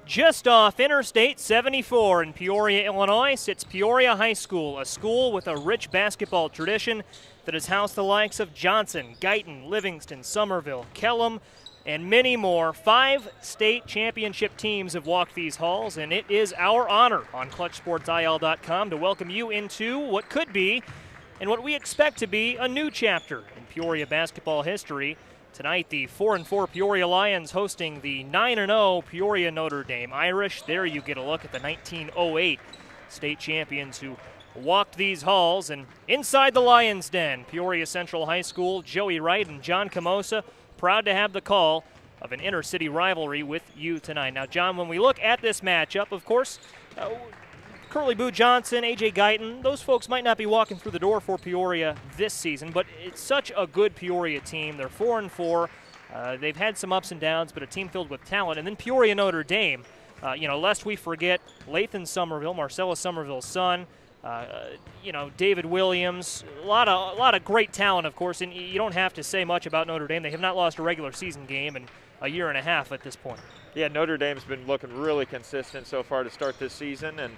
Just off Interstate 74 in Peoria, Illinois, sits Peoria High School, a school with a rich basketball tradition that has housed the likes of Johnson, Guyton, Livingston, Somerville, Kellum, and many more. 5 state championship teams have walked these halls, and it is our honor on ClutchSportsIL.com to welcome you into what could be, and what we expect to be, a new chapter in Peoria basketball history. Tonight, the 4-4 Peoria Lions hosting the 9-0 Peoria Notre Dame Irish. There you get a look at the 1908 state champions who walked these halls. And inside the Lions' den, Peoria Central High School, Joey Wright and John Camosa proud to have the call of an inter-city rivalry with you tonight. Now, John, when we look at this matchup, of course, Curly Boo Johnson, A.J. Guyton, those folks might not be walking through the door for Peoria this season, but it's such a good Peoria team. They're 4-4. They've had some ups and downs, but a team filled with talent. And then Peoria Notre Dame, lest we forget Lathan Somerville, Marcellus Somerville's son, David Williams, a lot of great talent, of course, and you don't have to say much about Notre Dame. They have not lost a regular season game in a year and a half at this point. Yeah, Notre Dame's been looking really consistent so far to start this season, and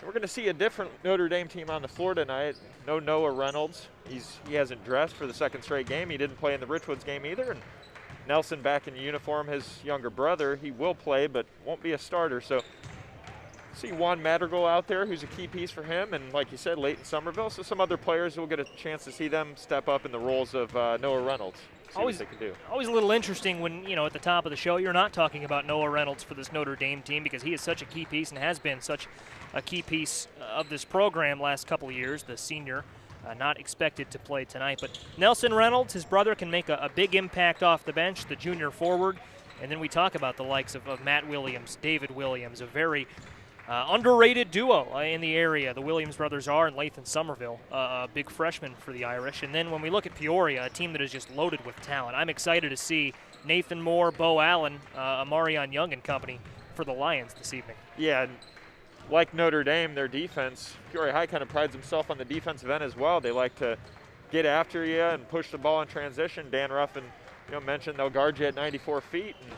we're going to see a different Notre Dame team on the floor tonight. No Noah Reynolds. He hasn't dressed for the second straight game. He didn't play in the Richwoods game either. And Nelson back in uniform, his younger brother. He will play, but won't be a starter. So see Juan Madrigal out there, who's a key piece for him. And like you said, Layton Somerville. So some other players will get a chance to see them step up in the roles of Noah Reynolds. Always they can do. Always a little interesting when, at the top of the show, you're not talking about Noah Reynolds for this Notre Dame team, because he is such a key piece and has been such a key piece of this program last couple of years, the senior, not expected to play tonight. But Nelson Reynolds, his brother, can make a big impact off the bench, the junior forward. And then we talk about the likes of Matt Williams, David Williams, a very underrated duo in the area. The Williams brothers are, and Lathan Somerville, a big freshman for the Irish. And then when we look at Peoria, a team that is just loaded with talent, I'm excited to see Nathan Moore, Bo Allen, Amarion Young and company for the Lions this evening. Yeah, and like Notre Dame, their defense, Peoria High kind of prides himself on the defensive end as well. They like to get after you and push the ball in transition. Dan Ruffin, mentioned they'll guard you at 94 feet. And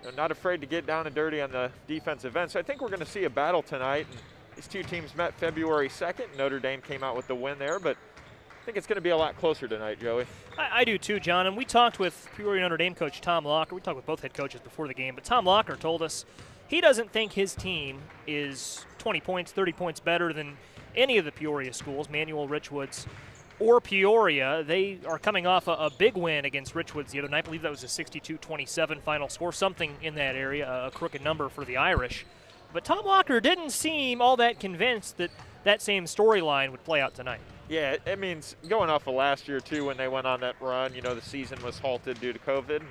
they're not afraid to get down and dirty on the defensive end. So I think we're going to see a battle tonight. And these two teams met February 2nd. Notre Dame came out with the win there, but I think it's going to be a lot closer tonight, Joey. I do too, John. And we talked with Peoria Notre Dame coach Tom Locker. We talked with both head coaches before the game, but Tom Locker told us he doesn't think his team is 20 points, 30 points better than any of the Peoria schools, Manual, Richwoods, or Peoria. They are coming off a big win against Richwoods the other night. I believe that was a 62-27 final score, something in that area, a crooked number for the Irish. But Tom Locker didn't seem all that convinced that that same storyline would play out tonight. Yeah, it means going off of last year, too, when they went on that run, the season was halted due to COVID.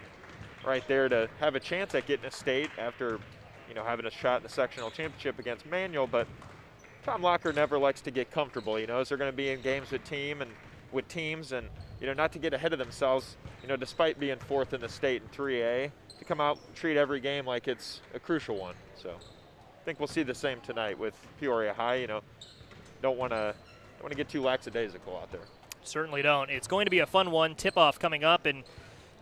Right there to have a chance at getting a state after, having a shot in the sectional championship against Manual. But Tom Locker never likes to get comfortable. As they're going to be in games with teams and, not to get ahead of themselves, despite being fourth in the state in 3A, to come out and treat every game like it's a crucial one. So I think we'll see the same tonight with Peoria High. Don't want to get too lackadaisical out there. Certainly don't. It's going to be a fun one. Tip-off coming up in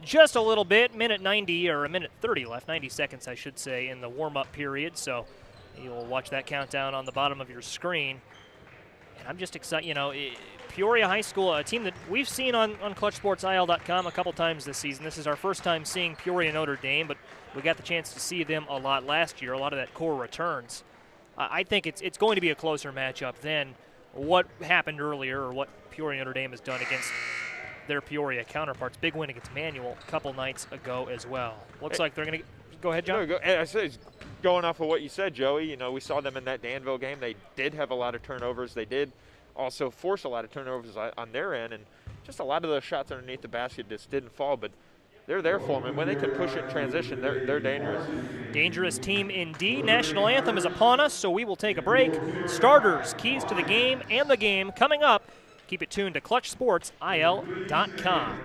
just a little bit, minute 90 or a minute 30 left, 90 seconds I should say, in the warm-up period. So you'll watch that countdown on the bottom of your screen. And I'm just excited, Peoria High School, a team that we've seen on ClutchSportsIL.com a couple times this season. This is our first time seeing Peoria Notre Dame, but we got the chance to see them a lot last year. A lot of that core returns. I think it's going to be a closer matchup than what happened earlier or what Peoria Notre Dame has done against their Peoria counterparts. Big win against Manual a couple nights ago as well. Looks like they're going to go ahead, John. I say, going off of what you said, Joey, we saw them in that Danville game. They did have a lot of turnovers. They did also force a lot of turnovers on their end, and just a lot of those shots underneath the basket just didn't fall, but they're there for them. And when they can push it in transition, they're dangerous. Dangerous team indeed. National anthem is upon us, so we will take a break. Starters, keys to the game, and the game coming up. Keep it tuned to ClutchSportsIL.com.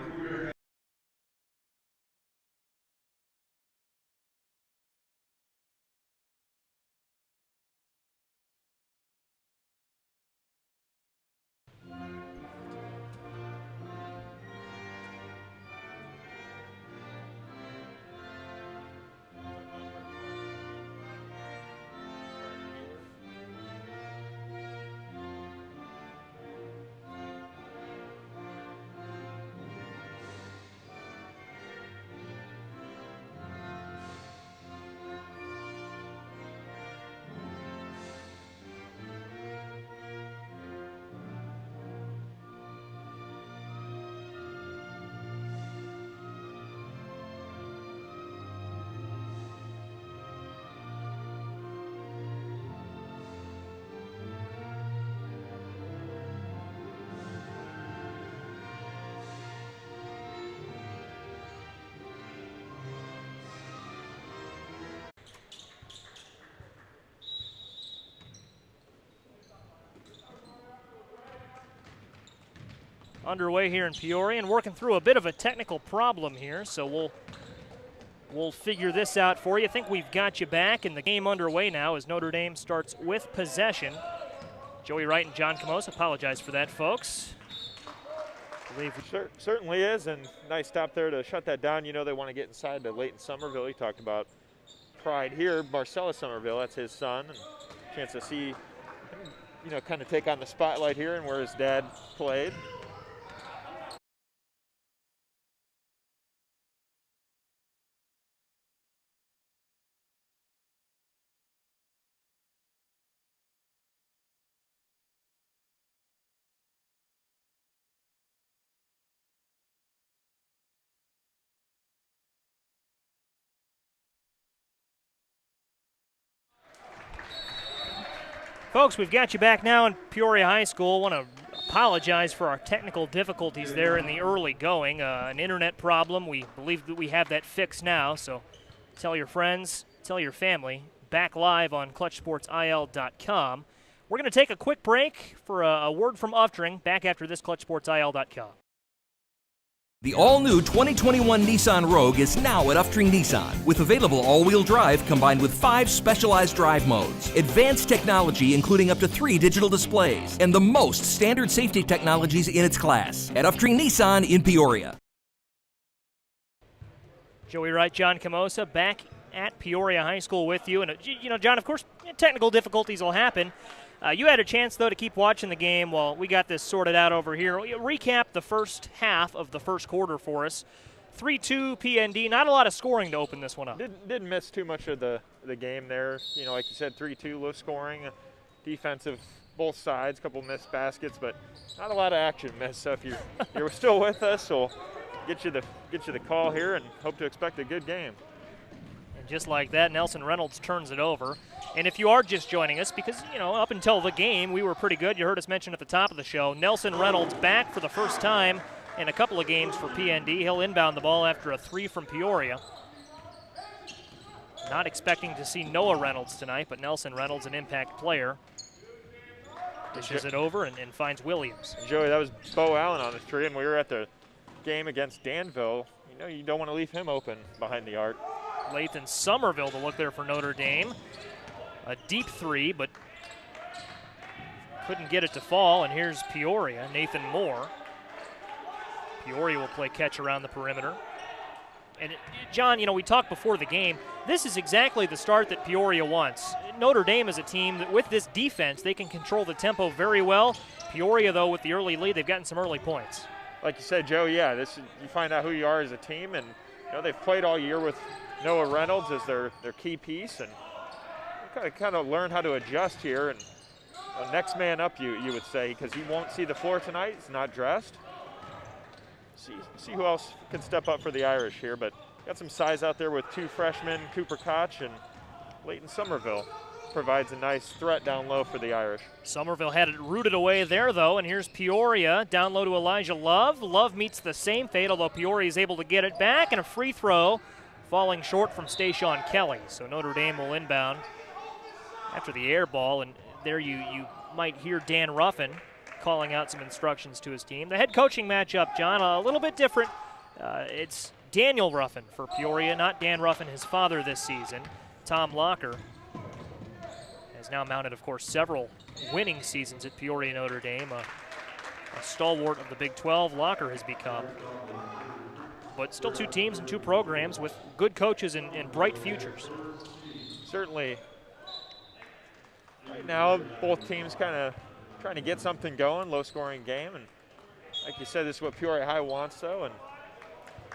underway here in Peoria and working through a bit of a technical problem here, so we'll figure this out for you. I think we've got you back, and the game underway now as Notre Dame starts with possession. Joey Wright and John Camos, apologize for that, folks. Certainly is, and nice stop there to shut that down. You know they want to get inside to Leighton Somerville. He talked about pride here. Marcellus Somerville, that's his son, and chance to see him, you know, kind of take on the spotlight here and where his dad played. Folks, we've got you back now in Peoria High School. Want to apologize for our technical difficulties there in the early going. An internet problem. We believe that we have that fixed now, so tell your friends, tell your family. Back live on ClutchSportsIL.com. We're going to take a quick break for a word from Uftring. Back after this, ClutchSportsIL.com. The all-new 2021 Nissan Rogue is now at Uftring Nissan with available all-wheel drive combined with 5 specialized drive modes, advanced technology including up to 3 digital displays, and the most standard safety technologies in its class at Uftring Nissan in Peoria. Joey Wright, John Camosa back at Peoria High School with you. And, you know, John, of course, technical difficulties will happen. You had a chance, though, to keep watching the game while we got this sorted out over here. Recap the first half of the first quarter for us. 3-2 PND. Not a lot of scoring to open this one up. Didn't miss too much of the game there. You know, like you said, 3-2, low scoring, defensive both sides, a couple missed baskets, but not a lot of action missed. So if you're still with us, we'll get you the call here and hope to expect a good game. And just like that, Nelson Reynolds turns it over. And if you are just joining us, because, you know, up until the game, we were pretty good. You heard us mention at the top of the show, Nelson Reynolds back for the first time in a couple of games for PND. He'll inbound the ball after a 3 from Peoria. Not expecting to see Noah Reynolds tonight, but Nelson Reynolds, an impact player, dishes it over and finds Williams. Joey, that was Bo Allen on the tree, and we were at the game against Danville. You know, you don't want to leave him open behind the arc. Leighton Somerville to look there for Notre Dame. A deep 3, but couldn't get it to fall. And here's Peoria, Nathan Moore. Peoria will play catch around the perimeter. And, John, you know, we talked before the game. This is exactly the start that Peoria wants. Notre Dame is a team that with this defense, they can control the tempo very well. Peoria, though, with the early lead, they've gotten some early points. Like you said, Joe, yeah, you find out who you are as a team. And, you know, they've played all year with Noah Reynolds as their key piece. And kind of learn how to adjust here, and next man up, you would say, because he won't see the floor tonight. He's not dressed. See who else can step up for the Irish here, but got some size out there with 2 freshmen, Cooper Koch and Leighton Somerville. Provides a nice threat down low for the Irish. Somerville had it rooted away there, though, and here's Peoria down low to Elijah Love. Love meets the same fate, although Peoria is able to get it back, and a free throw falling short from Stayshawn Kelly. So Notre Dame will inbound after the air ball, and there you might hear Dan Ruffin calling out some instructions to his team. The head coaching matchup, John, a little bit different. It's Daniel Ruffin for Peoria, not Dan Ruffin, his father this season. Tom Locker has now mounted, of course, several winning seasons at Peoria Notre Dame. A stalwart of the Big 12, Locker has become. But still 2 teams and 2 programs with good coaches and bright futures. Certainly. Right now, both teams kind of trying to get something going, low-scoring game. And like you said, this is what Peoria High wants, though. And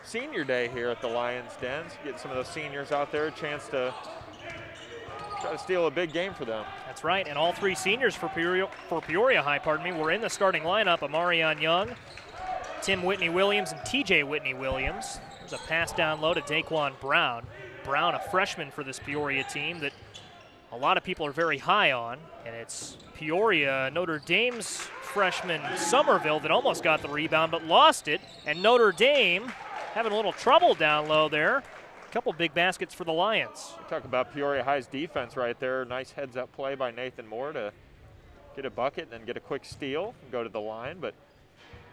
senior day here at the Lions Den. So getting some of those seniors out there, a chance to try to steal a big game for them. That's right, and all 3 seniors for Peoria High, were in the starting lineup. Amarion Young, Tim Whitney Williams, and TJ Whitney Williams. There's a pass down low to Daquan Brown. Brown, a freshman for this Peoria team that a lot of people are very high on, and it's Peoria, Notre Dame's freshman Somerville that almost got the rebound but lost it, and Notre Dame having a little trouble down low there. A couple big baskets for the Lions. You talk about Peoria High's defense right there. Nice heads-up play by Nathan Moore to get a bucket and then get a quick steal and go to the line. But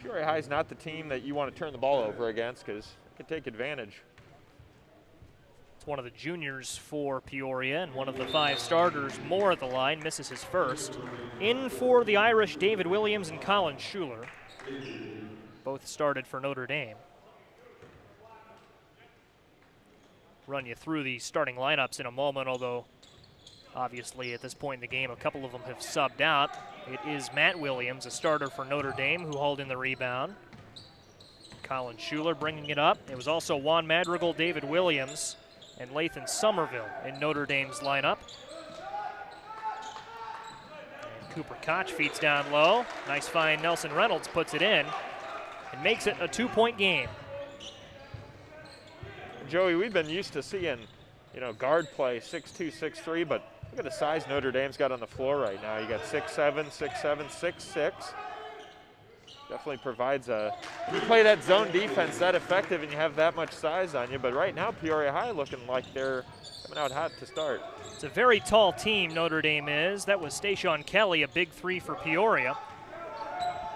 Peoria High is not the team that you want to turn the ball over against because it can take advantage. It's one of the juniors for Peoria and one of the 5 starters. Moore at the line, misses his first. In for the Irish, David Williams and Colin Schuler. Both started for Notre Dame. Run you through the starting lineups in a moment, although obviously at this point in the game a couple of them have subbed out. It is Matt Williams, a starter for Notre Dame, who hauled in the rebound. Colin Schuler bringing it up. It was also Juan Madrigal, David Williams, and Lathan Somerville in Notre Dame's lineup. And Cooper Koch feeds down low. Nice find, Nelson Reynolds puts it in and makes it a 2-point game. Joey, we've been used to seeing, guard play 6'2", 6'3", but look at the size Notre Dame's got on the floor right now. You got 6'7", 6'7", 6'6". Definitely provides you play that zone defense that effective and you have that much size on you, but right now Peoria High looking like they're coming out hot to start. It's a very tall team, Notre Dame is. That was Stashawn Kelly, a big 3 for Peoria.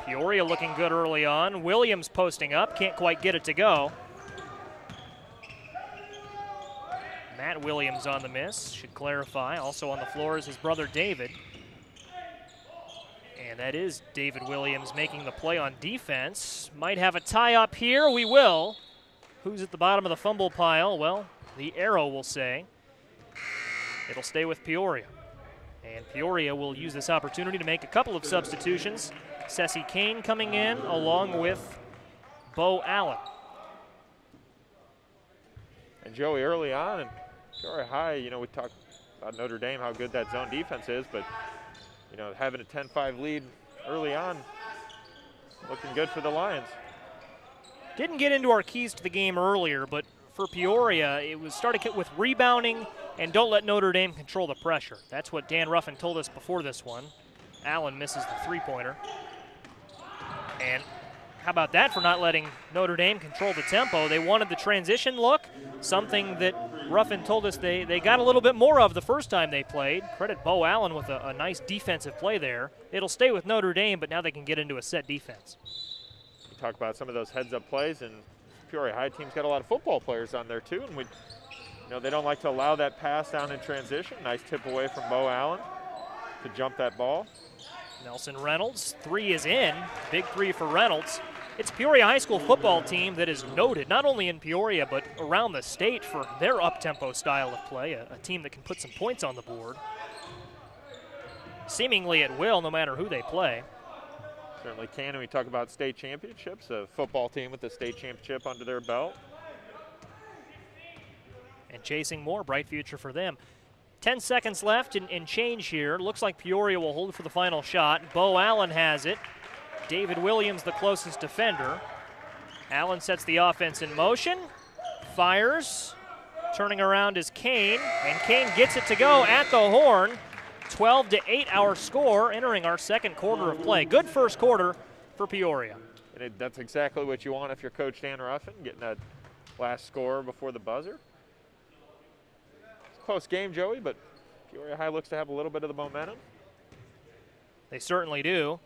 Peoria looking good early on. Williams posting up, can't quite get it to go. Matt Williams on the miss, should clarify. Also on the floor is his brother David. And that is David Williams making the play on defense. Might have a tie up here, we will. Who's at the bottom of the fumble pile? Well, the arrow will say. It'll stay with Peoria. And Peoria will use this opportunity to make a couple of substitutions. Ceci Kane coming in along with Bo Allen. And Joey, early on in Peoria High, we talked about Notre Dame, how good that zone defense is, but having a 10-5 lead early on, looking good for the Lions. Didn't get into our keys to the game earlier, but for Peoria, it was started with rebounding and don't let Notre Dame control the pressure. That's what Dan Ruffin told us before this one. Allen misses the 3-pointer. And how about that for not letting Notre Dame control the tempo? They wanted the transition look, something that Ruffin told us they got a little bit more of the first time they played. Credit Bo Allen with a nice defensive play there. It'll stay with Notre Dame, but now they can get into a set defense. You talk about some of those heads-up plays, and Peoria High team's got a lot of football players on there too, and they don't like to allow that pass down in transition. Nice tip away from Bo Allen to jump that ball. Nelson Reynolds, 3 is in. Big 3 for Reynolds. It's Peoria High School football team that is noted not only in Peoria but around the state for their up-tempo style of play, a team that can put some points on the board, seemingly at will no matter who they play. Certainly can, and we talk about state championships, a football team with the state championship under their belt. And chasing more, bright future for them. 10 seconds left and change here. Looks like Peoria will hold for the final shot. Bo Allen has it. David Williams, the closest defender. Allen sets the offense in motion, fires. Turning around is Kane, and Kane gets it to go at the horn. 12-8 our score entering our second quarter of play. Good first quarter for Peoria. And that's exactly what you want if you're Coach Dan Ruffin, getting that last score before the buzzer. It's a close game, Joey, but Peoria High looks to have a little bit of the momentum. They certainly do.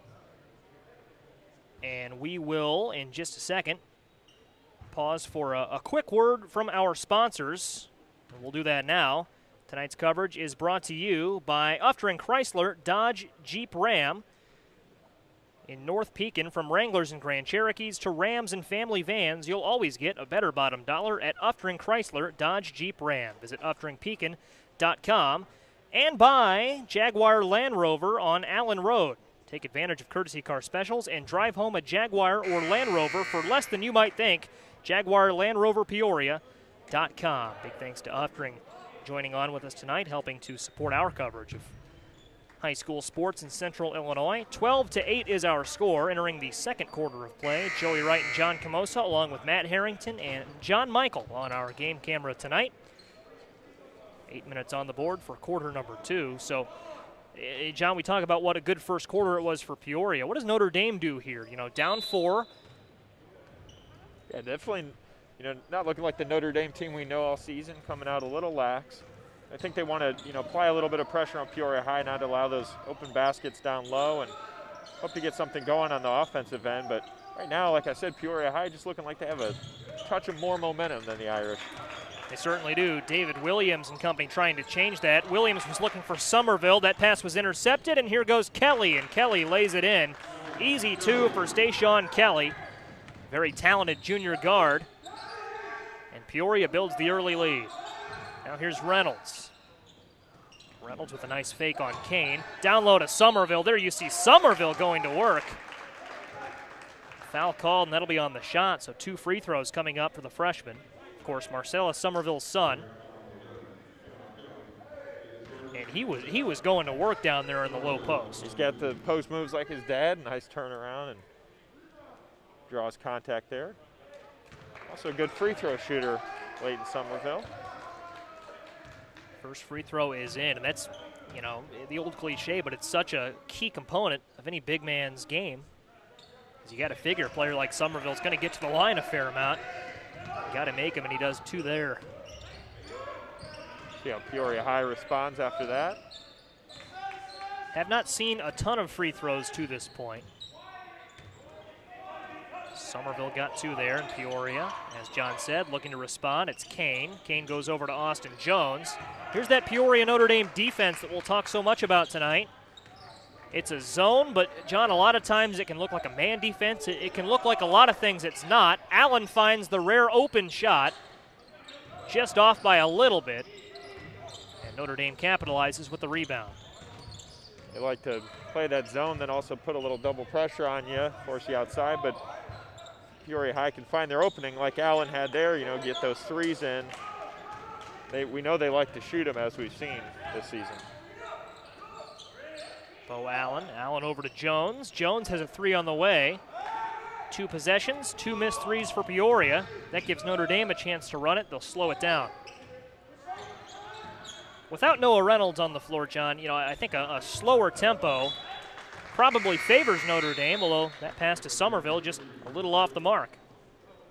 And we will, in just a second, pause for a quick word from our sponsors. And we'll do that now. Tonight's coverage is brought to you by Uftring Chrysler Dodge Jeep Ram. In North Pekin, from Wranglers and Grand Cherokees to Rams and family vans, you'll always get a better bottom dollar at Uftring Chrysler Dodge Jeep Ram. Visit UfteringPekin.com. And by Jaguar Land Rover on Allen Road. Take advantage of courtesy car specials and drive home a Jaguar or Land Rover for less than you might think. JaguarLandRoverPeoria.com. Big thanks to Uftring joining on with us tonight, helping to support our coverage of high school sports in Central Illinois. 12-8 is our score entering the second quarter of play. Joey Wright and John Camosa along with Matt Harrington and John Michael on our game camera tonight. 8 minutes on the board for quarter number 2. So, John, we talk about what a good first quarter it was for Peoria. What does Notre Dame do here? Down 4. Yeah, definitely, not looking like the Notre Dame team we know all season, coming out a little lax. I think they want to, apply a little bit of pressure on Peoria High, not allow those open baskets down low, and hope to get something going on the offensive end. But right now, like I said, Peoria High just looking like they have a touch of more momentum than the Irish. They certainly do. David Williams and company trying to change that. Williams was looking for Somerville. That pass was intercepted, and here goes Kelly, and Kelly lays it in. Easy two for Stayshawn Kelly. Very talented junior guard. And Peoria builds the early lead. Now here's Reynolds. Reynolds with a nice fake on Kane. Down low to Somerville. There you see Somerville going to work. Foul called, and that'll be on the shot. So 2 free throws coming up for the freshman. Of course, Marcellus Somerville's son. And he was going to work down there in the low post. He's got the post moves like his dad. Nice turnaround and draws contact there. Also a good free throw shooter, Leighton Somerville. First free throw is in, and that's, you know, the old cliche, but it's such a key component of any big man's game. Because you got to figure a player like Somerville's going to get to the line a fair amount. You got to make him, and he does 2 there. See how Peoria High responds after that. Have not seen a ton of free throws to this point. Somerville got 2 there in Peoria. As John said, looking to respond, it's Kane. Kane goes over to Austin Jones. Here's that Peoria Notre Dame defense that we'll talk so much about tonight. It's a zone, but John, a lot of times it can look like a man defense. It can look like a lot of things it's not. Allen finds the rare open shot, just off by a little bit. And Notre Dame capitalizes with the rebound. They like to play that zone, then also put a little double pressure on you, force you outside, but Peoria High can find their opening like Allen had there, you know, get those threes in. We know they like to shoot them, as we've seen this season. Bo Allen. Allen over to Jones. Jones has a 3 on the way. 2 possessions, 2 missed threes for Peoria. That gives Notre Dame a chance to run it. They'll slow it down. Without Noah Reynolds on the floor, John, you know, I think a slower tempo probably favors Notre Dame, although that pass to Somerville just a little off the mark.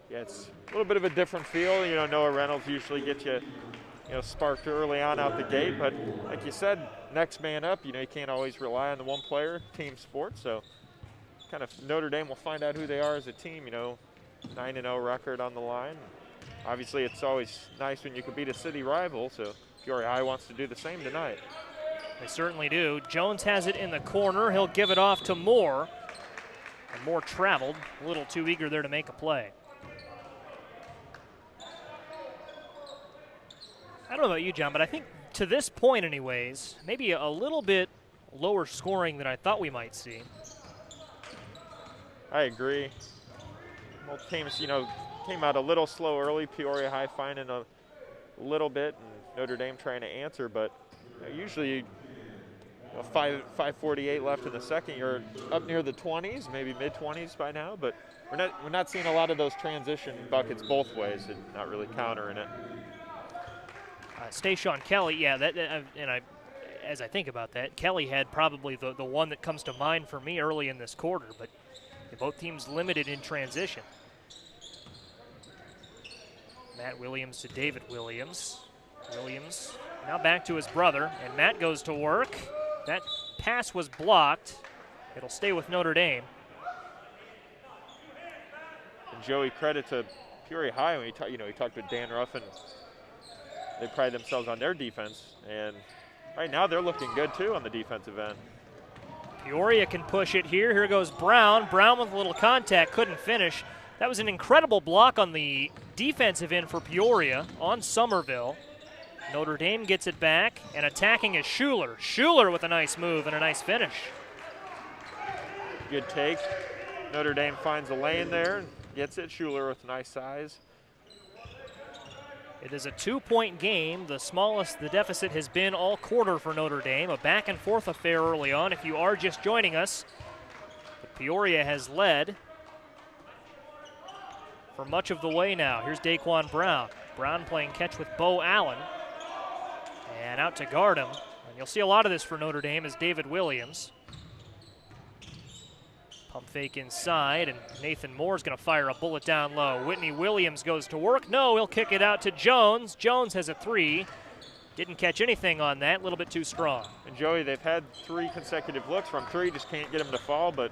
Yeah, it's a little bit of a different feel. You know, Noah Reynolds usually gets you, sparked early on out the gate, but like you said, next man up, you know, you can't always rely on the one player, team sport, so kind of Notre Dame will find out who they are as a team, you know, 9-0 record on the line. Obviously, it's always nice when you can beat a city rival, so Peoria High wants to do the same tonight. They certainly do. Jones has it in the corner. He'll give it off to Moore. And Moore traveled, a little too eager there to make a play. I don't know about you, John, but I think to this point anyways, maybe a little bit lower scoring than I thought we might see. I agree. Both teams, you know, came out a little slow early. Peoria High finding a little bit, and Notre Dame trying to answer, but usually 5:48 left in the second. You're up near the 20s, maybe mid-20s by now, but we're not seeing a lot of those transition buckets both ways and not really countering it. Stayshawn Kelly, yeah, as I think about that, Kelly had probably the one that comes to mind for me early in this quarter, but both teams limited in transition. Matt Williams to David Williams. Williams now back to his brother, and Matt goes to work. That pass was blocked. It'll stay with Notre Dame. And Joey, credit to Peoria High when he talked with Dan Ruffin. They pride themselves on their defense, and right now they're looking good too on the defensive end. Peoria can push it here. Here goes Brown. Brown with a little contact, couldn't finish. That was an incredible block on the defensive end for Peoria on Somerville. Notre Dame gets it back, and attacking is Schuler. Schuler with a nice move and a nice finish. Good take. Notre Dame finds a lane there and gets it. Schuler with nice size. It is a 2-point game, the smallest the deficit has been all quarter for Notre Dame. A back-and-forth affair early on. If you are just joining us, Peoria has led for much of the way now. Here's Daquan Brown. Brown playing catch with Bo Allen. And out to guard him. And you'll see a lot of this for Notre Dame is David Williams. Pump fake inside, and Nathan Moore's going to fire a bullet down low. Whitney Williams goes to work. No, he'll kick it out to Jones. Jones has a 3. Didn't catch anything on that, a little bit too strong. And Joey, they've had 3 consecutive looks from 3, just can't get him to fall, but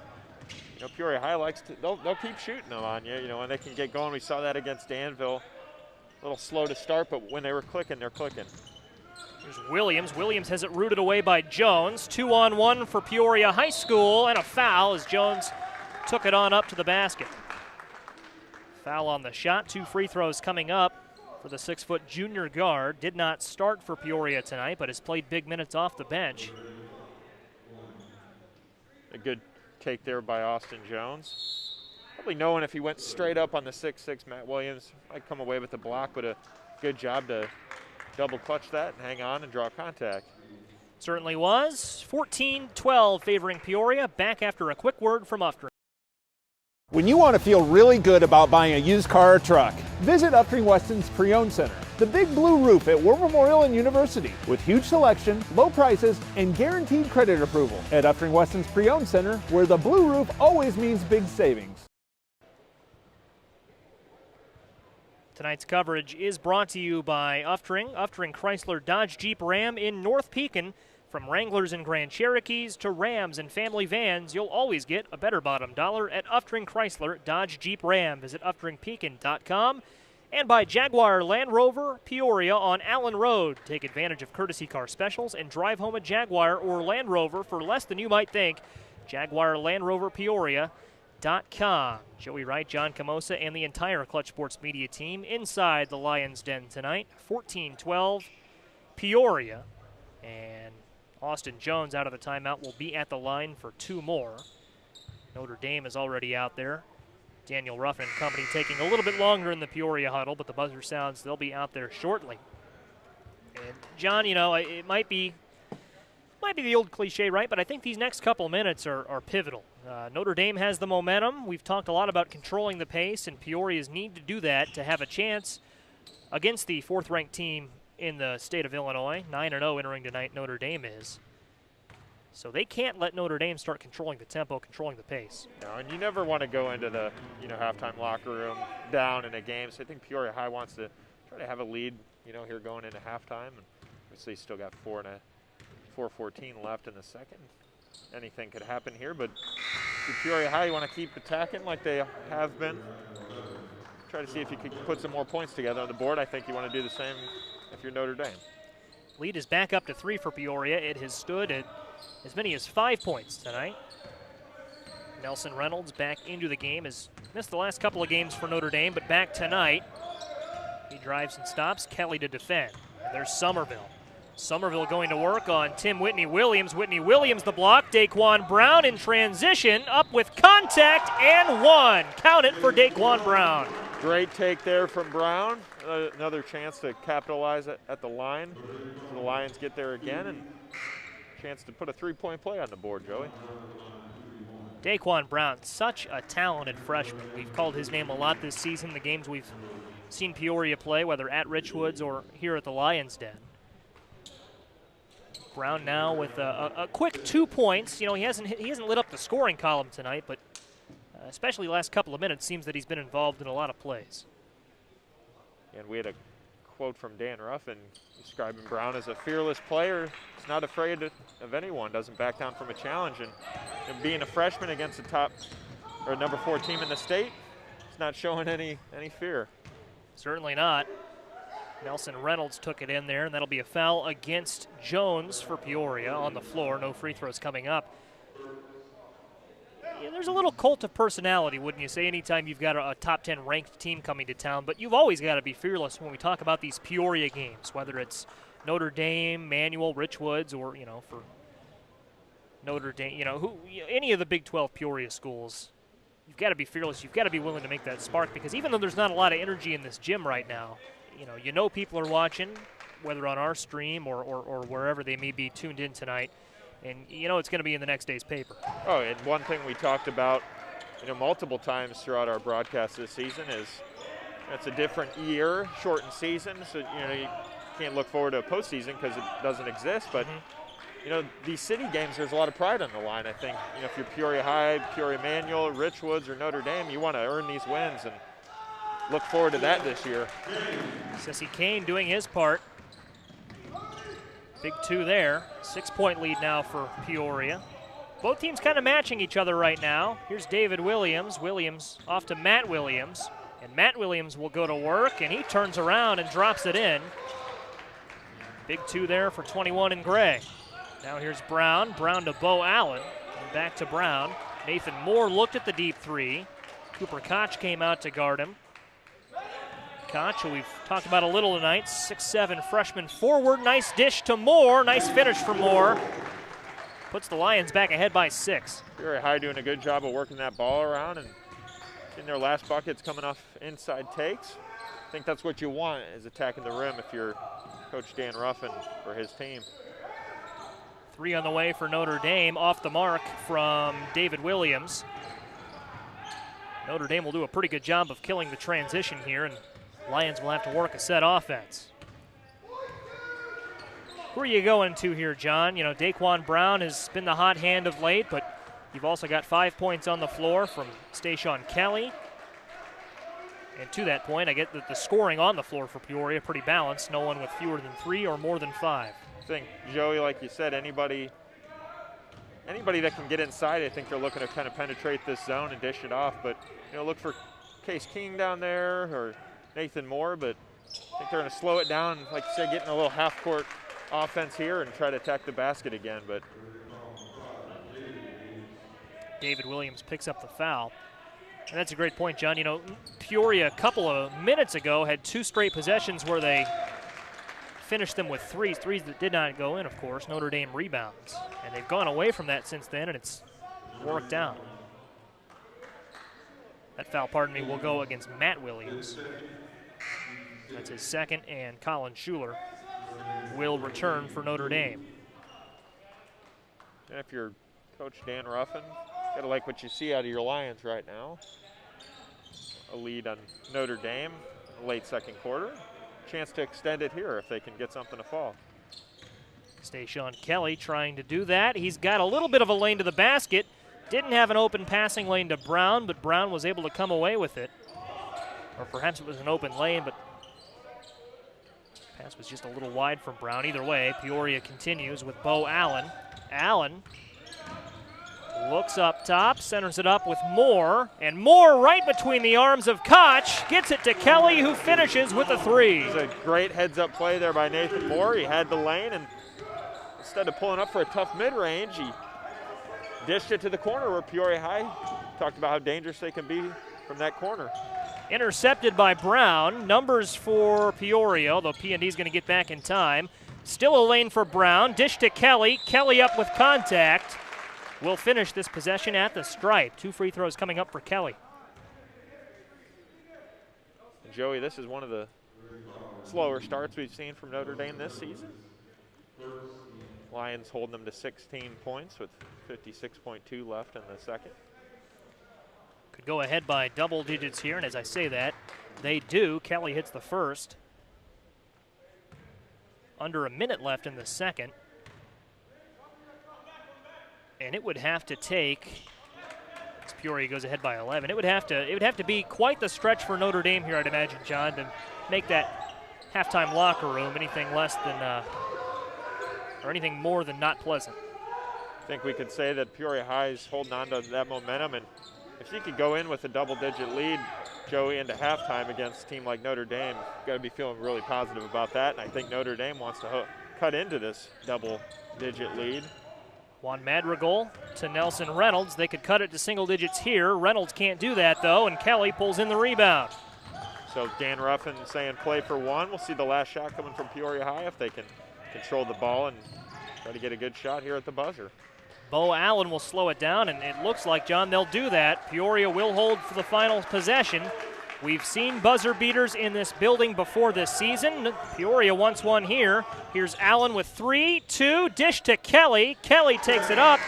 you know, Peoria High likes to, they'll keep shooting them on you, you know, when they can get going. We saw that against Danville. A little slow to start, but when they were clicking, they're clicking. Here's Williams. Williams has it rooted away by Jones. 2-on-1 for Peoria High School, and a foul as Jones took it on up to the basket. Foul on the shot. 2 free throws coming up for the 6-foot junior guard. Did not start for Peoria tonight, but has played big minutes off the bench. A good take there by Austin Jones. Probably knowing if he went straight up on the 6'6", Matt Williams might come away with the block, but a good job to double clutch that and hang on and draw contact. Certainly was. 14-12 favoring Peoria. Back after a quick word from Uftring. When you want to feel really good about buying a used car or truck, visit Uftring Weston's Pre-Owned Center. The big blue roof at War Memorial and University, with huge selection, low prices, and guaranteed credit approval. At Uftring Weston's Pre-Owned Center, where the blue roof always means big savings. Tonight's coverage is brought to you by Uftring Chrysler Dodge Jeep Ram in North Pekin. From Wranglers and Grand Cherokees to Rams and family vans, you'll always get a better bottom dollar at Uftring Chrysler Dodge Jeep Ram. Visit UfteringPekin.com. And by Jaguar Land Rover Peoria on Allen Road. Take advantage of courtesy car specials and drive home a Jaguar or Land Rover for less than you might think. Jaguar Land Rover Peoria.com. Joey Wright, John Camosa, and the entire Clutch Sports Media team inside the Lions' Den tonight. 14-12 Peoria. And Austin Jones out of the timeout will be at the line for 2 more. Notre Dame is already out there. Daniel Ruffin and company taking a little bit longer in the Peoria huddle, but the buzzer sounds they'll be out there shortly. And John, you know, it might be the old cliche, right? But I think these next couple minutes are pivotal. Notre Dame has the momentum. We've talked a lot about controlling the pace, and Peoria's need to do that to have a chance against the 4th-ranked team in the state of Illinois. 9-0 entering tonight, Notre Dame is. So they can't let Notre Dame start controlling the tempo, controlling the pace. No, and you never want to go into the halftime locker room down in a game. So I think Peoria High wants to try to have a lead, here going into halftime. And obviously still got 4:14 left in the second. Anything could happen here, but for Peoria High, you want to keep attacking like they have been. Try to see if you could put some more points together on the board. I think you want to do the same if you're Notre Dame. Lead is back up to 3 for Peoria. It has stood at as many as 5 points tonight. Nelson Reynolds back into the game. Has missed the last couple of games for Notre Dame, but back tonight. He drives and stops. Kelly to defend. And there's Somerville. Somerville going to work on Tim Whitney Williams. Whitney Williams the block. Daquan Brown in transition. Up with contact and 1. Count it for Daquan Brown. Great take there from Brown. Another chance to capitalize at the line. The Lions get there again, and chance to put a 3-point play on the board, Joey. Daquan Brown, such a talented freshman. We've called his name a lot this season, the games we've seen Peoria play, whether at Richwoods or here at the Lions' Den. Brown now with a quick 2 points. He hasn't lit up the scoring column tonight, but especially the last couple of minutes, seems that he's been involved in a lot of plays. And we had a quote from Dan Ruffin describing Brown as a fearless player. He's not afraid of anyone, doesn't back down from a challenge. And being a freshman against a number 4 team in the state, he's not showing any fear. Certainly not. Nelson Reynolds took it in there, and that'll be a foul against Jones for Peoria on the floor. No free throws coming up. Yeah, there's a little cult of personality, wouldn't you say, anytime you've got a top 10 ranked team coming to town, but you've always got to be fearless when we talk about these Peoria games, whether it's Notre Dame, Manual, Richwoods, or, for Notre Dame, any of the Big 12 Peoria schools. You've got to be fearless. You've got to be willing to make that spark, because even though there's not a lot of energy in this gym right now, people are watching, whether on our stream or wherever they may be tuned in tonight. And it's going to be in the next day's paper. Oh, and one thing we talked about, multiple times throughout our broadcast this season is it's a different year, shortened season, so you can't look forward to a postseason because it doesn't exist. But these city games, there's a lot of pride on the line. I think if you're Peoria High, Peoria Manual, Richwoods, or Notre Dame, you want to earn these wins and look forward to that this year. Sissy Kane doing his part. Big 2 there. 6-point lead now for Peoria. Both teams kind of matching each other right now. Here's David Williams. Williams off to Matt Williams. And Matt Williams will go to work, and he turns around and drops it in. Big two there for 21 in gray. Now here's Brown. Brown to Bo Allen. And back to Brown. Nathan Moore looked at the deep three. Cooper Koch came out to guard him. Koch, who we've talked about a little tonight, 6'7" freshman forward. Nice dish to Moore. Nice finish for Moore. Puts the Lions back ahead by 6. Peoria High doing a good job of working that ball around, and in their last buckets coming off inside takes. I think that's what you want, is attacking the rim if you're Coach Dan Ruffin for his team. 3 on the way for Notre Dame, off the mark from David Williams. Notre Dame will do a pretty good job of killing the transition here, and Lions will have to work a set offense. Who are you going to here, John? You know, Daquan Brown has been the hot hand of late, but you've also got 5 points on the floor from Stayshawn Kelly. And to that point, I get that the scoring on the floor for Peoria pretty balanced. No one with fewer than 3 or more than 5. I think, Joey, like you said, anybody that can get inside, I think they're looking to kind of penetrate this zone and dish it off. But, you know, look for Case King down there or Nathan Moore, but I think they're going to slow it down, like you said, getting a little half-court offense here and try to attack the basket again. But David Williams picks up the foul. And that's a great point, John. You know, Peoria a couple of minutes ago had 2 straight possessions where they finished them with threes that did not go in, of course. Notre Dame rebounds. And they've gone away from that since then, and it's worked out. That foul, will go against Matt Williams. That's his second, and Colin Schuler will return for Notre Dame. And if you're Coach Dan Ruffin, you gotta like what you see out of your Lions right now. A lead on Notre Dame, late second quarter. Chance to extend it here if they can get something to fall. Stayshawn Kelly trying to do that. He's got a little bit of a lane to the basket. Didn't have an open passing lane to Brown, but Brown was able to come away with it. Or perhaps it was an open lane, but pass was just a little wide from Brown. Either way, Peoria continues with Bo Allen. Allen looks up top, centers it up with Moore, and Moore right between the arms of Koch, gets it to Kelly, who finishes with a 3. It's a great heads-up play there by Nathan Moore. He had the lane, and instead of pulling up for a tough mid-range, he dished it to the corner where Peoria High talked about how dangerous they can be from that corner. Intercepted by Brown. Numbers for Peoria, although P&D is going to get back in time. Still a lane for Brown. Dish to Kelly. Kelly up with contact. Will finish this possession at the stripe. 2 free throws coming up for Kelly. And Joey, this is one of the slower starts we've seen from Notre Dame this season. Lions holding them to 16 points with 56.2 left in the second. Could go ahead by double digits here, and as I say that, they do. Kelly hits the first. Under a minute left in the second. And it would have to take, as Peoria goes ahead by 11, it would have to be quite the stretch for Notre Dame here, I'd imagine, John, to make that halftime locker room anything less than, or anything more than not pleasant. I think we could say that Peoria High is holding on to that momentum, and if you could go in with a double-digit lead, Joey, into halftime against a team like Notre Dame, you've got to be feeling really positive about that, and I think Notre Dame wants to cut into this double-digit lead. Juan Madrigal to Nelson Reynolds. They could cut it to single digits here. Reynolds can't do that, though, and Kelly pulls in the rebound. So Dan Ruffin saying play for one. We'll see the last shot coming from Peoria High if they can control the ball and try to get a good shot here at the buzzer. Bo Allen will slow it down, and it looks like, John, they'll do that. Peoria will hold for the final possession. We've seen buzzer beaters in this building before this season. Peoria wants one here. Here's Allen with 3, 2, dish to Kelly. Kelly takes it up.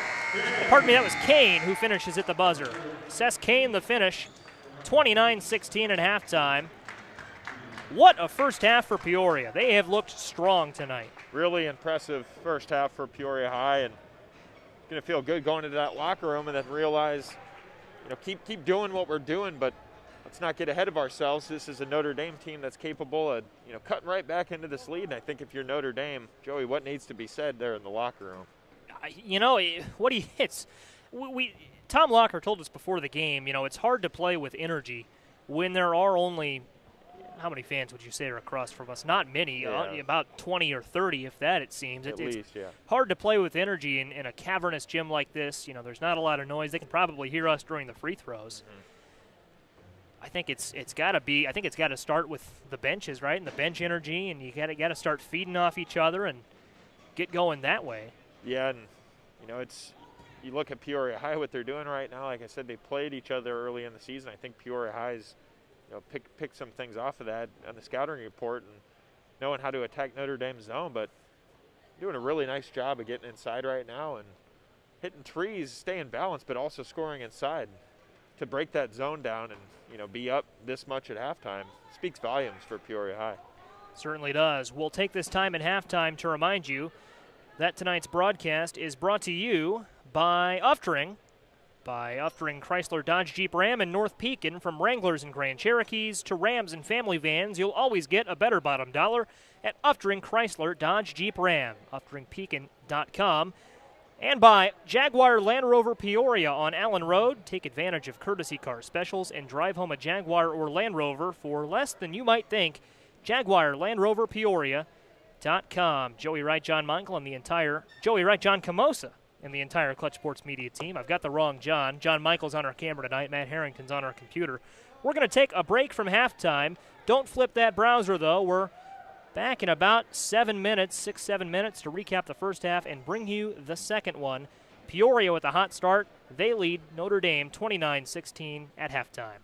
Pardon me, that was Kane who finishes at the buzzer. Sess Kane the finish, 29-16 at halftime. What a first half for Peoria. They have looked strong tonight. Really impressive first half for Peoria High, and going to feel good going into that locker room and then realize, you know, keep doing what we're doing, but let's not get ahead of ourselves. This is a Notre Dame team that's capable of, you know, cutting right back into this lead. And I think if you're Notre Dame, Joey, what needs to be said there in the locker room? What he hits. Tom Locker told us before the game, it's hard to play with energy when there are only, how many fans would you say are across from us? Not many, about 20 or 30, if that, it seems. At least, yeah. Hard to play with energy in a cavernous gym like this. There's not a lot of noise. They can probably hear us during the free throws. Mm-hmm. I think it's got to start with the benches, right, and the bench energy, and you got to start feeding off each other and get going that way. Yeah, and you look at Peoria High, what they're doing right now. Like I said, they played each other early in the season. I think Peoria High's picked some things off of that on the scouting report and knowing how to attack Notre Dame's zone, but doing a really nice job of getting inside right now and hitting threes, staying balanced, but also scoring inside to break that zone down and be up this much at halftime speaks volumes for Peoria High. Certainly does. We'll take this time at halftime to remind you that tonight's broadcast is brought to you by Uftring Chrysler Dodge Jeep Ram in North Pekin. From Wranglers and Grand Cherokees to Rams and family vans, you'll always get a better bottom dollar at Uftring Chrysler Dodge Jeep Ram, UfteringPekin.com. And by Jaguar Land Rover Peoria on Allen Road. Take advantage of courtesy car specials and drive home a Jaguar or Land Rover for less than you might think. Jaguar Land Rover Peoria.com. Joey Wright, John Michael, and Joey Wright, John Camosa, and the entire Clutch Sports Media team. I've got the wrong John. John Michael's on our camera tonight. Matt Harrington's on our computer. We're going to take a break from halftime. Don't flip that browser, though. We're back in about 7 minutes, 6-7 minutes to recap the first half and bring you the second one. Peoria with a hot start. They lead Notre Dame 29-16 at halftime.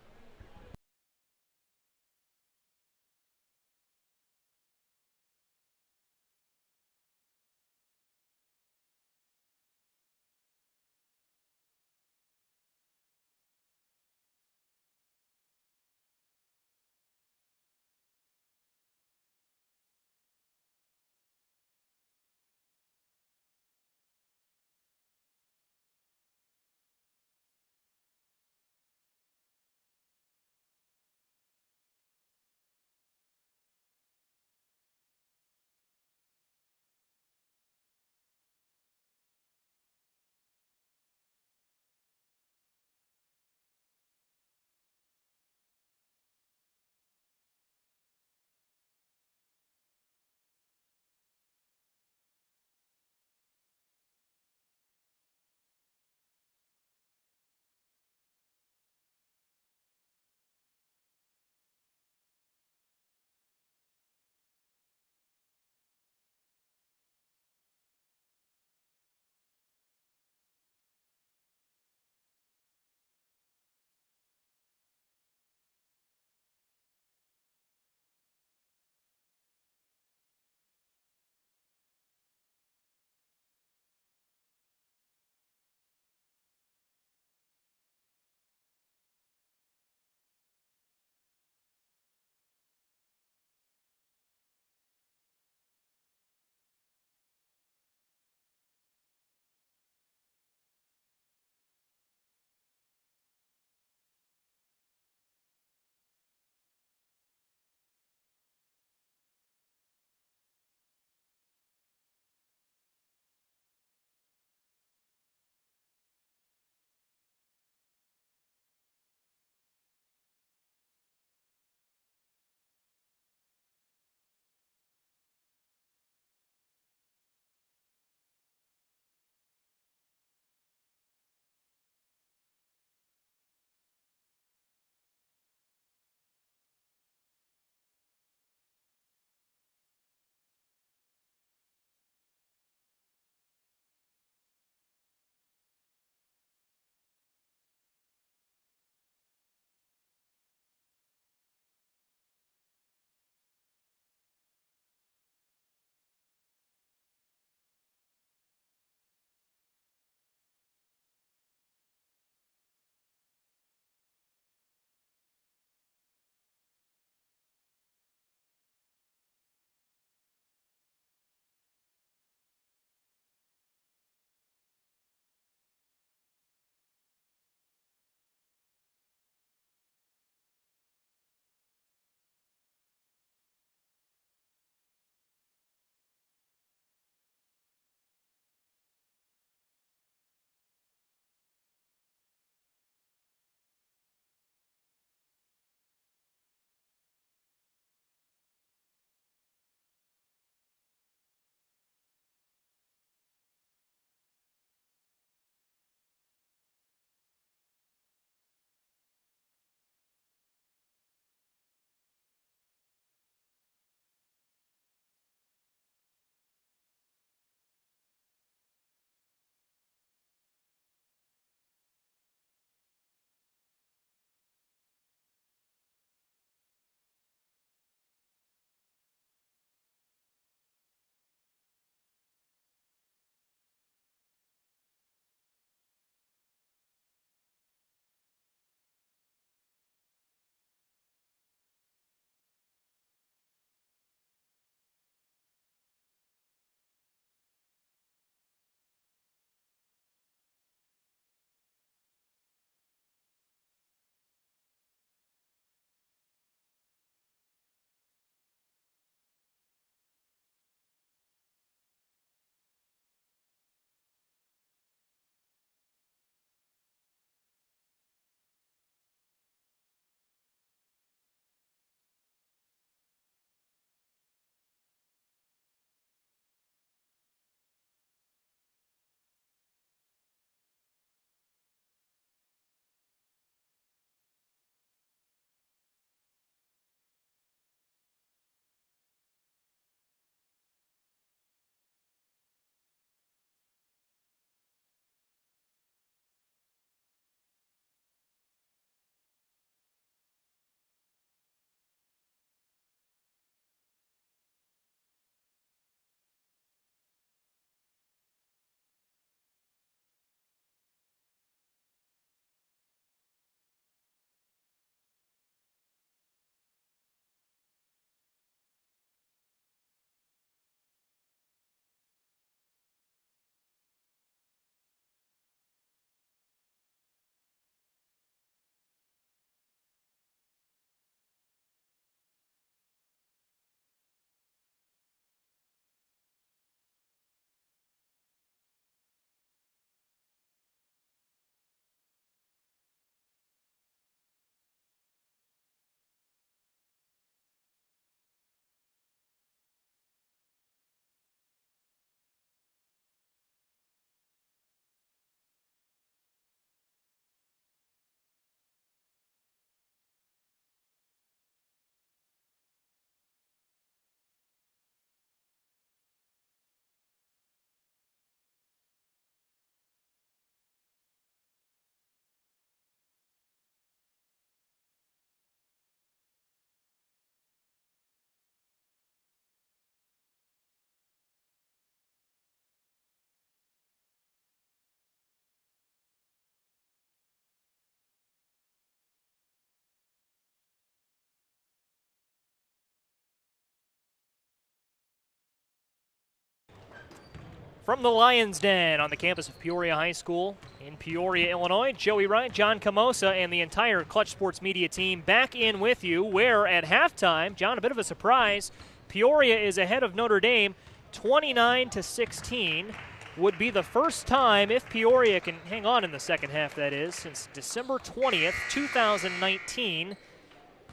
From the Lions Den on the campus of Peoria High School in Peoria, Illinois, Joey Wright, John Camosa, and the entire Clutch Sports Media team back in with you, where at halftime, John, a bit of a surprise, Peoria is ahead of Notre Dame 29-16. Would be the first time, if Peoria can hang on in the second half, that is, since December 20th, 2019,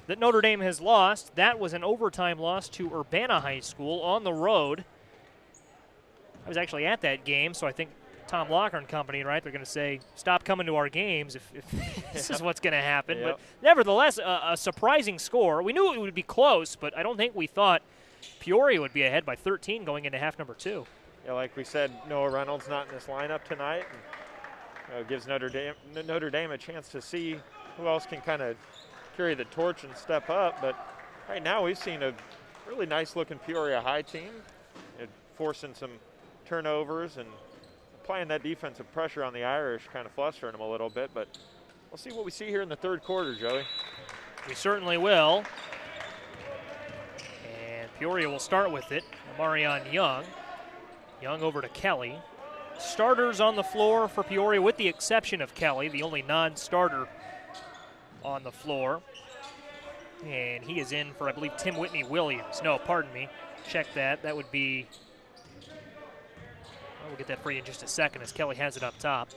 that Notre Dame has lost. That was an overtime loss to Urbana High School on the road. I was actually at that game, so I think Tom Locker and company, right, they're going to say, stop coming to our games if this is what's going to happen. Yep. But nevertheless, a surprising score. We knew it would be close, but I don't think we thought Peoria would be ahead by 13 going into half number 2. Yeah, like we said, Noah Reynolds not in this lineup tonight. And, gives Notre Dame a chance to see who else can kind of carry the torch and step up. But right now we've seen a really nice-looking Peoria High team, forcing some turnovers and applying that defensive pressure on the Irish, kind of flustering them a little bit. But we'll see what we see here in the third quarter, Joey. We certainly will. And Peoria will start with it. Amarion Young. Young over to Kelly. Starters on the floor for Peoria, with the exception of Kelly, the only non-starter on the floor. And he is in for, I believe, Tim Whitney Williams. No, pardon me. Check that. That would be... We'll get that for you in just a second as Kelly has it up top.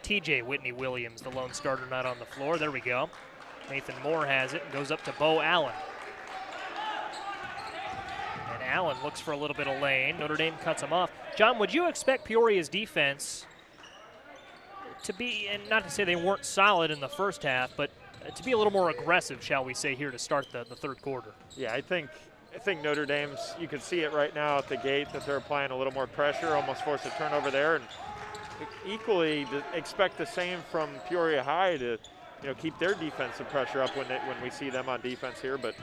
TJ Whitney Williams, the lone starter, not on the floor. There we go. Nathan Moore has it and goes up to Bo Allen. And Allen looks for a little bit of lane. Notre Dame cuts him off. John, would you expect Peoria's defense to be, and not to say they weren't solid in the first half, but to be a little more aggressive, shall we say, here to start the third quarter? Yeah, I think Notre Dame's, you can see it right now at the gate that they're applying a little more pressure, almost forced a turnover there. And equally expect the same from Peoria High to, keep their defensive pressure up when we see them on defense here. But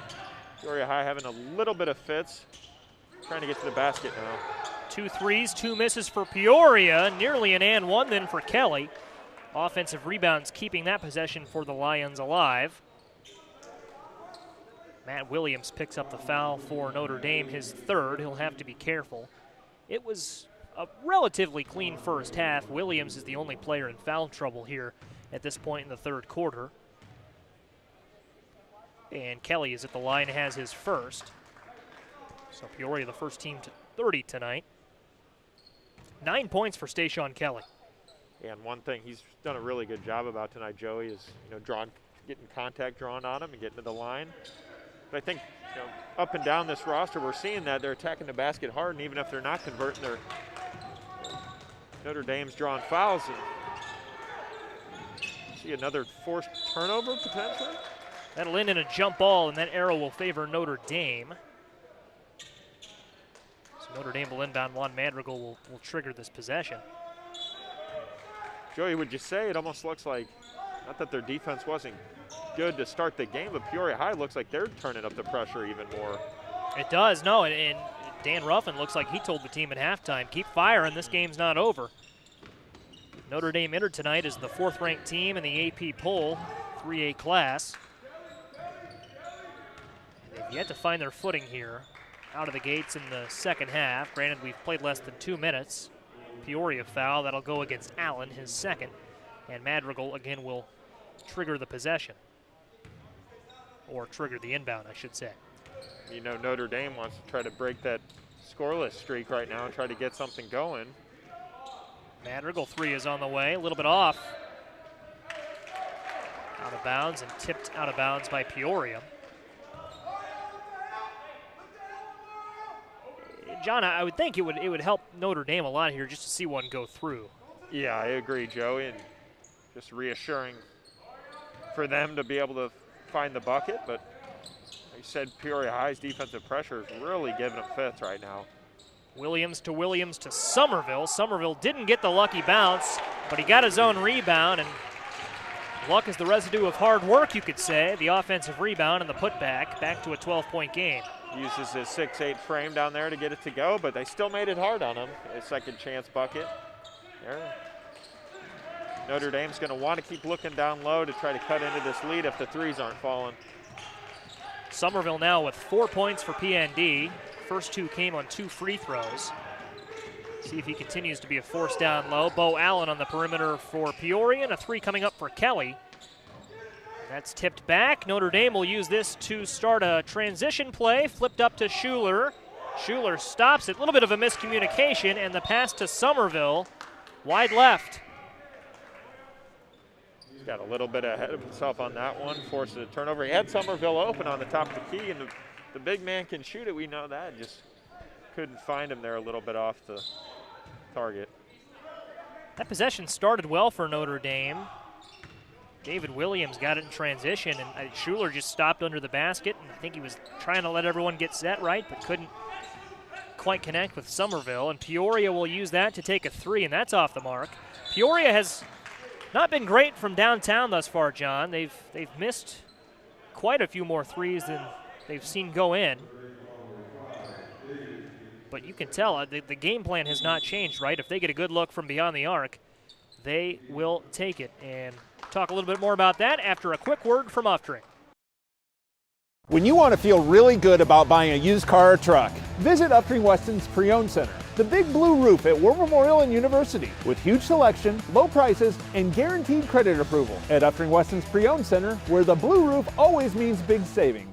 Peoria High having a little bit of fits, trying to get to the basket now. 2 threes, 2 misses for Peoria, nearly an and one then for Kelly. Offensive rebounds keeping that possession for the Lions alive. Matt Williams picks up the foul for Notre Dame, his third. He'll have to be careful. It was a relatively clean first half. Williams is the only player in foul trouble here at this point in the third quarter. And Kelly is at the line, has his first. So Peoria, the first team to 30 tonight. 9 points for Stayshawn Kelly. Yeah, and one thing he's done a really good job about tonight, Joey, is getting contact drawn on him and getting to the line. But I think up and down this roster, we're seeing that they're attacking the basket hard, and even if they're not converting, Notre Dame's drawing fouls. And see another forced turnover potentially. That'll end in a jump ball, and that arrow will favor Notre Dame. So Notre Dame will inbound. Juan Madrigal will trigger this possession. Joey, would you say it almost looks like, not that their defense wasn't good to start the game, but Peoria High looks like they're turning up the pressure even more. It does, no, and Dan Ruffin looks like he told the team at halftime, keep firing, this game's not over. Notre Dame entered tonight as the 4th-ranked team in the AP poll, 3A class. And they've yet to find their footing here out of the gates in the second half. Granted, we've played less than 2 minutes. Peoria foul, that'll go against Allen, his second. And Madrigal, again, will trigger the possession. Or trigger the inbound, I should say. Notre Dame wants to try to break that scoreless streak right now and try to get something going. Madrigal 3 is on the way, a little bit off. Out of bounds and tipped out of bounds by Peoria. John, I would think it would help Notre Dame a lot here just to see one go through. Yeah, I agree, Joey, and just reassuring for them to be able to find the bucket, but like you said, Peoria High's defensive pressure is really giving them fits right now. Williams to Somerville. Somerville didn't get the lucky bounce, but he got his own rebound, and luck is the residue of hard work, you could say. The offensive rebound and the putback, back to a 12-point game. Uses his 6'8" frame down there to get it to go, but they still made it hard on him. A second chance bucket. There. Notre Dame's going to want to keep looking down low to try to cut into this lead if the threes aren't falling. Somerville now with 4 points for PND. First 2 came on 2 free throws. See if he continues to be a force down low. Bo Allen on the perimeter for Peoria, and a three coming up for Kelly. That's tipped back. Notre Dame will use this to start a transition play. Flipped up to Schuler. Schuler stops it. A little bit of a miscommunication, and the pass to Somerville. Wide left. He's got a little bit ahead of himself on that one. Forced a turnover. He had Somerville open on the top of the key, and the big man can shoot it. We know that. Just couldn't find him there, a little bit off the target. That possession started well for Notre Dame. David Williams got it in transition, and Schuler just stopped under the basket, and I think he was trying to let everyone get set right, but couldn't quite connect with Somerville, and Peoria will use that to take a three, and that's off the mark. Peoria has not been great from downtown thus far, John. They've missed quite a few more threes than they've seen go in. But you can tell the game plan has not changed, right? If they get a good look from beyond the arc, they will take it. And talk a little bit more about that after a quick word from Uftring. When you want to feel really good about buying a used car or truck, visit Uftring Weston's Pre-Owned Center, the big blue roof at War Memorial and University, with huge selection, low prices, and guaranteed credit approval. At Uftring Weston's Pre-Owned Center, where the blue roof always means big savings.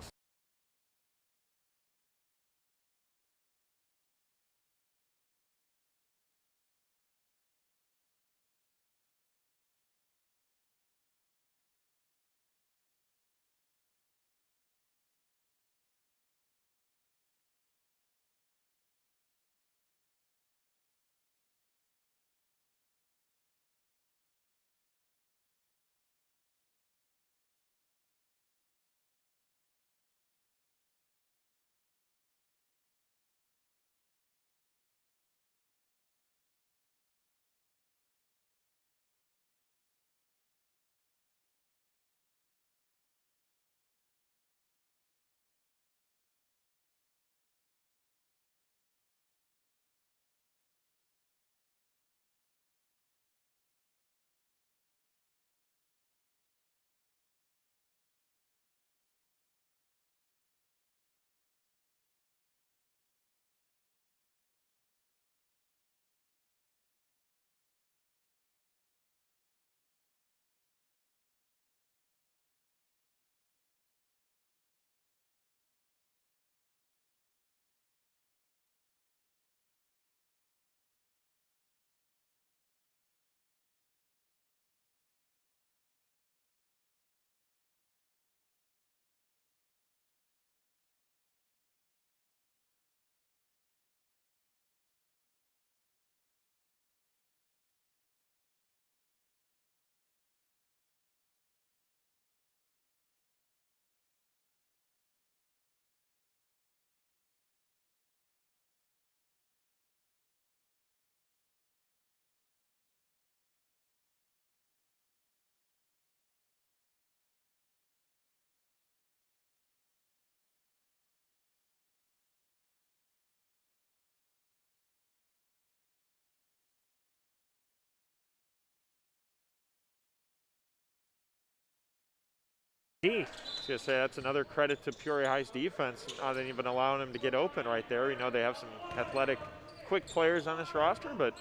I was going to say, that's another credit to Peoria High's defense, not even allowing them to get open right there. You know, they have some athletic, quick players on this roster, but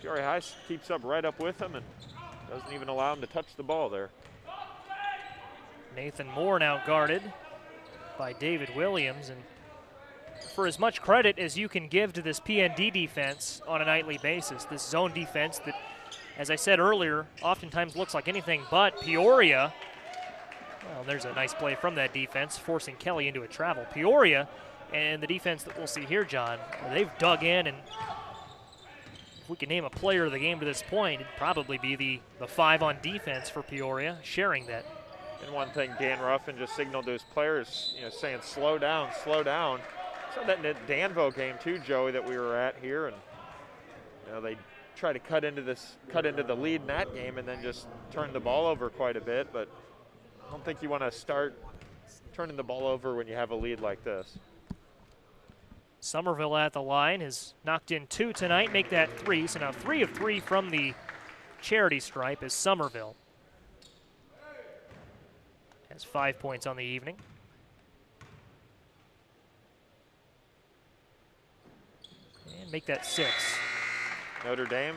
Peoria High keeps up right up with them and doesn't even allow them to touch the ball there. Nathan Moore now guarded by David Williams, and for as much credit as you can give to this PND defense on a nightly basis, this zone defense that, as I said earlier, oftentimes looks like anything but Peoria. Well, there's a nice play from that defense, forcing Kelly into a travel. Peoria and the defense that we'll see here, John, they've dug in, and if we can name a player of the game to this point, it'd probably be the five on defense for Peoria, sharing that. And one thing Dan Ruffin just signaled to his players, you know, saying slow down, slow down. So that in the Danville game too, Joey, that we were at here, and you know, they try to cut into the lead in that game and then just turn the ball over quite a bit, but I don't think you want to start turning the ball over when you have a lead like this. Somerville at the line has knocked in two tonight, make that three. So now 3 of 3 from the charity stripe is Somerville. Has 5 points on the evening. And make that 6. Notre Dame,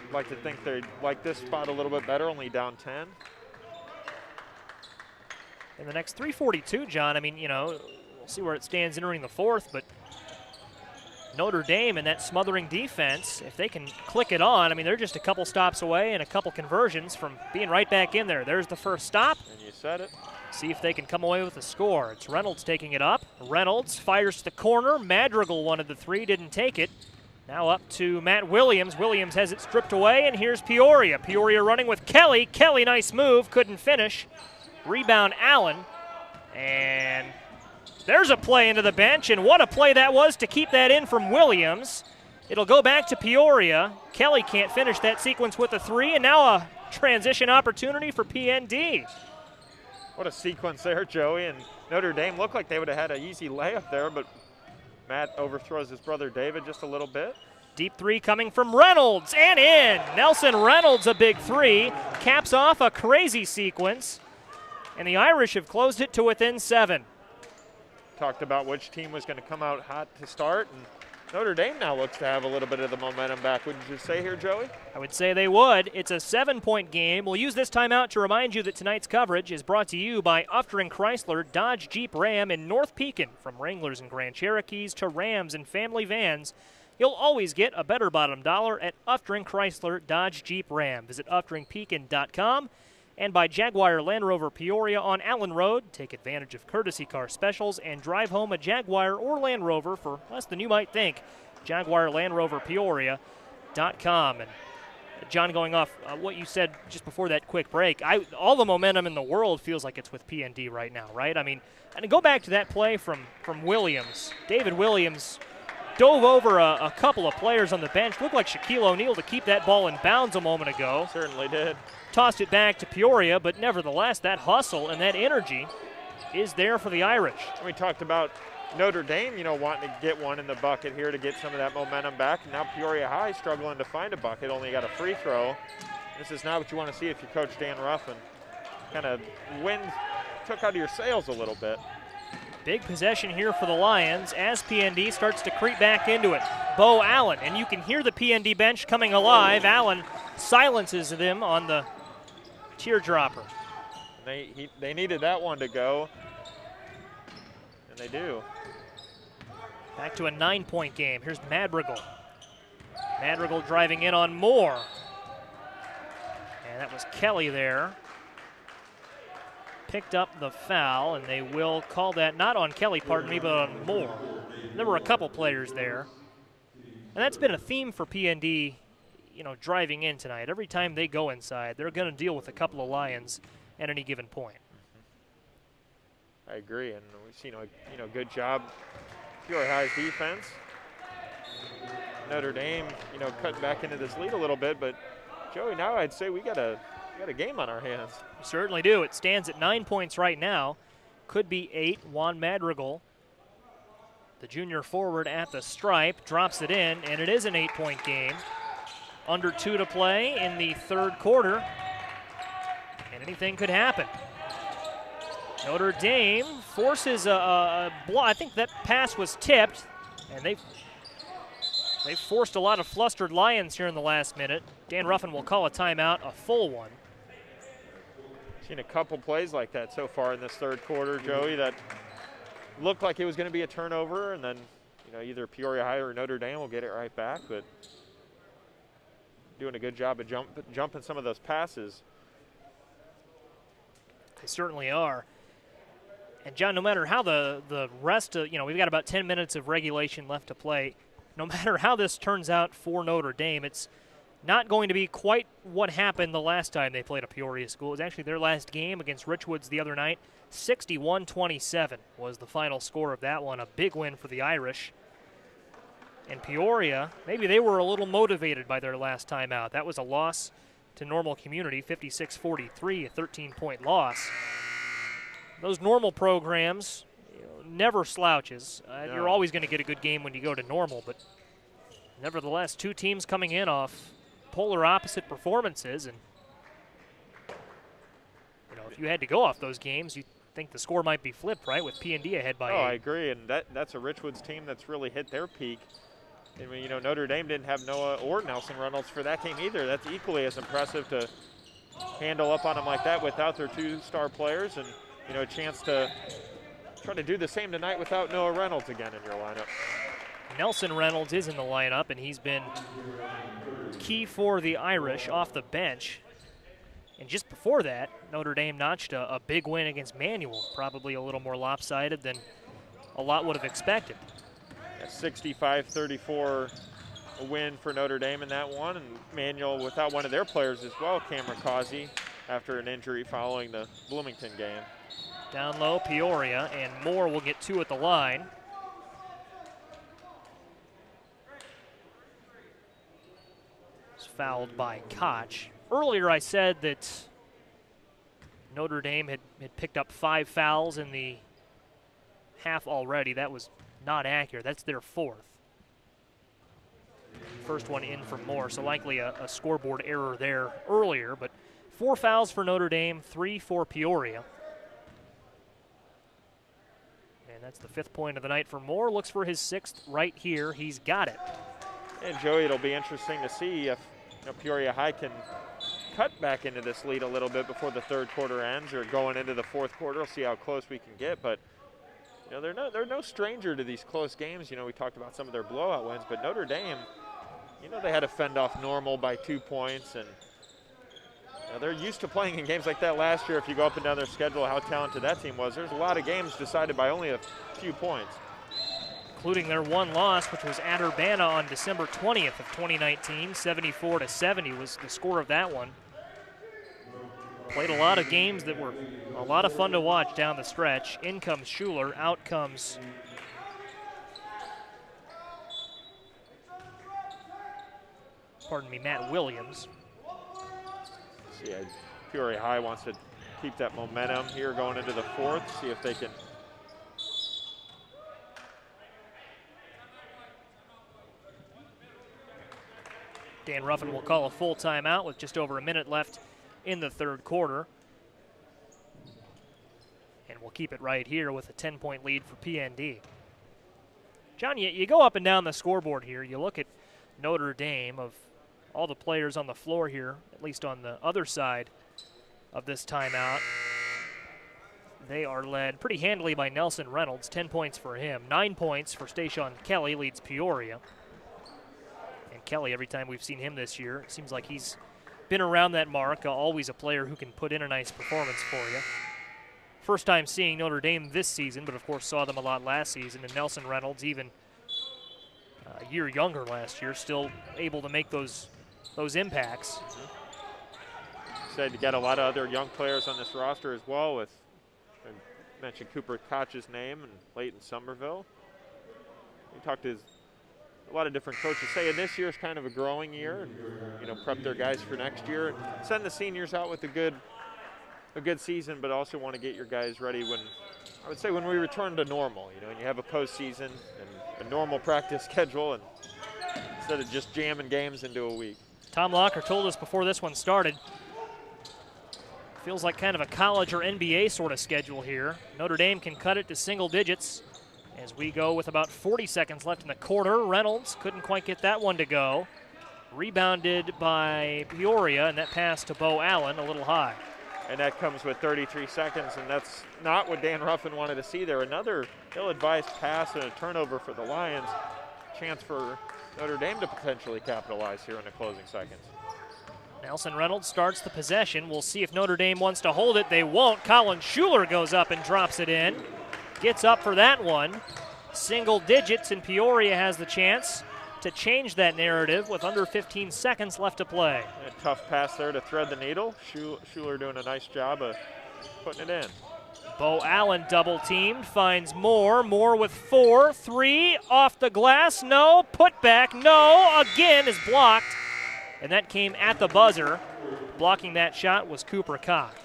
I'd like to think they like this spot a little bit better, only down 10. In the next 3:42, John, I mean, you know, we'll see where it stands entering the fourth, but Notre Dame and that smothering defense, if they can click it on, I mean, they're just a couple stops away and a couple conversions from being right back in there. There's the first stop. And you said it. See if they can come away with a score. It's Reynolds taking it up. Reynolds fires to the corner. Madrigal wanted the three, didn't take it. Now up to Matt Williams. Williams has it stripped away, and here's Peoria. Peoria running with Kelly. Kelly, nice move, couldn't finish. Rebound, Allen. And there's a play into the bench, and what a play that was to keep that in from Williams. It'll go back to Peoria. Kelly can't finish that sequence with a three, and now a transition opportunity for PND. What a sequence there, Joey. And Notre Dame looked like they would have had an easy layup there, but Matt overthrows his brother David just a little bit. Deep three coming from Reynolds, and in. Nelson Reynolds, a big three, caps off a crazy sequence, and the Irish have closed it to within 7. Talked about which team was going to come out hot to start, and Notre Dame now looks to have a little bit of the momentum back. Wouldn't you say here, Joey? I would say they would. It's a 7-point game. We'll use this timeout to remind you that tonight's coverage is brought to you by Uftring Chrysler, Dodge, Jeep, Ram in North Pekin. From Wranglers and Grand Cherokees to Rams and family vans, you'll always get a better bottom dollar at Uftring Chrysler, Dodge, Jeep, Ram. Visit UfteringPekin.com. And by Jaguar Land Rover Peoria on Allen Road. Take advantage of courtesy car specials and drive home a Jaguar or Land Rover for less than you might think. JaguarLandRoverPeoria.com. And John, going off what you said just before that quick break, all the momentum in the world feels like it's with PND right now, right? I mean, and go back to that play from Williams. David Williams dove over a couple of players on the bench. Looked like Shaquille O'Neal to keep that ball in bounds a moment ago. Certainly did. Tossed it back to Peoria, but nevertheless, that hustle and that energy is there for the Irish. We talked about Notre Dame, you know, wanting to get one in the bucket here to get some of that momentum back. And now Peoria High struggling to find a bucket, only got a free throw. This is not what you want to see if you coach Dan Ruffin. Kind of wind took out of your sails a little bit. Big possession here for the Lions as PND starts to creep back into it. Bo Allen, and you can hear the PND bench coming alive. Allen silences them on the teardropper. They needed that one to go, and they do. Back to a 9-point game. Here's Madrigal. Madrigal driving in on Moore. And that was Kelly there. Picked up the foul, and they will call that not on Kelly, pardon me, but on Moore. There were a couple players there. And that's been a theme for PND, you know, driving in tonight. Every time they go inside, they're going to deal with a couple of Lions at any given point. I agree, and we've seen a good job Peoria High's defense. Notre Dame, you know, cutting back into this lead a little bit, but Joey, now I'd say we got a game on our hands. We certainly do. It stands at 9 points right now. Could be 8. Juan Madrigal, the junior forward at the stripe, drops it in, and it is an 8-point game. Under 2 to play in the third quarter, and anything could happen. Notre Dame forces a block. I think that pass was tipped, and they've forced a lot of flustered Lions here in the last minute. Dan Ruffin will call a timeout, a full one. Seen a couple plays like that so far in this third quarter, Joey, that looked like it was going to be a turnover, and then, you know, either Peoria High or Notre Dame will get it right back, but doing a good job of jumping some of those passes. They certainly are. And John, no matter how the rest of, we've got about 10 minutes of regulation left to play. No matter how this turns out for Notre Dame, it's not going to be quite what happened the last time they played a Peoria school. It was actually their last game against Richwoods the other night. 61-27 was the final score of that one. A big win for the Irish. And Peoria, maybe they were a little motivated by their last time out. That was a loss to Normal Community, 56-43, a 13-point loss. Those Normal programs, never slouches. No. You're always going to get a good game when you go to Normal, but nevertheless, two teams coming in off polar opposite performances, and if you had to go off those games, you think the score might be flipped, right, with P&D ahead by 8. I agree, and that's a Richwoods team that's really hit their peak. I mean, you know, Notre Dame didn't have Noah or Nelson Reynolds for that game either. That's equally as impressive to handle up on them like that without their 2-star players, and, you know, a chance to try to do the same tonight without Noah Reynolds again in your lineup. Nelson Reynolds is in the lineup, and he's been key for the Irish off the bench. And just before that, Notre Dame notched a big win against Manual, probably a little more lopsided than a lot would have expected. A 65-34 win for Notre Dame in that one, and Manual without one of their players as well, Cameron Causey, after an injury following the Bloomington game. Down low, Peoria, and Moore will get 2 at the line. It's fouled by Koch. Earlier I said that Notre Dame had picked up 5 fouls in the half already. That was not accurate. That's their 4th. First one in from Moore, so likely a scoreboard error there earlier. But 4 fouls for Notre Dame, 3 for Peoria. And that's the 5th point of the night for Moore. Looks for his 6th right here. He's got it. And Joey, it'll be interesting to see if Peoria High can cut back into this lead a little bit before the 3rd quarter ends, or going into the 4th quarter. We'll see how close we can get. But you know, they're no stranger to these close games. You know, we talked about some of their blowout wins, but Notre Dame, you know, they had to fend off Normal by 2 points, and you know, they're used to playing in games like that last year. If you go up and down their schedule, how talented that team was. There's a lot of games decided by only a few points. Including their one loss, which was at Urbana on December 20th of 2019. 74-70 was the score of that one. Played a lot of games that were a lot of fun to watch down the stretch. In comes Schuler, out comes Matt Williams. Yeah, Peoria High wants to keep that momentum here going into the 4th, see if they can Dan Ruffin will call a full timeout with just over a minute left in the 3rd quarter. And we'll keep it right here with a 10-point lead for PND. John, you go up and down the scoreboard here. You look at Notre Dame, of all the players on the floor here, at least on the other side of this timeout. They are led pretty handily by Nelson Reynolds, 10 points for him. 9 points for Stashawn Kelly leads Peoria. And Kelly, every time we've seen him this year, it seems like he's been around that mark, always a player who can put in a nice performance for you. First time seeing Notre Dame this season, but of course saw them a lot last season. And Nelson Reynolds, even a year younger last year, still able to make those impacts. Said you got a lot of other young players on this roster as well. With I mentioned Cooper Koch's name and Leighton Somerville. We talked to a lot of different coaches saying this year is kind of a growing year, and you know, prep their guys for next year and send the seniors out with a good season, but also want to get your guys ready when, I would say, when we return to normal, you know, and you have a postseason and a normal practice schedule, and instead of just jamming games into a week. Tom Locker told us before this one started, feels like kind of a college or NBA sort of schedule here. Notre Dame can cut it to single digits as we go with about 40 seconds left in the quarter. Reynolds couldn't quite get that one to go. Rebounded by Peoria, and that pass to Bo Allen a little high. And that comes with 33 seconds, and that's not what Dan Ruffin wanted to see there. Another ill-advised pass and a turnover for the Lions. Chance for Notre Dame to potentially capitalize here in the closing seconds. Nelson Reynolds starts the possession. We'll see if Notre Dame wants to hold it. They won't. Colin Schuler goes up and drops it in. Gets up for that one. Single digits, and Peoria has the chance to change that narrative with under 15 seconds left to play. A tough pass there to thread the needle. Schuler doing a nice job of putting it in. Bo Allen double teamed, finds Moore. Moore with 4, 3, off the glass, no, put back, no, again is blocked. And that came at the buzzer. Blocking that shot was Cooper Koch.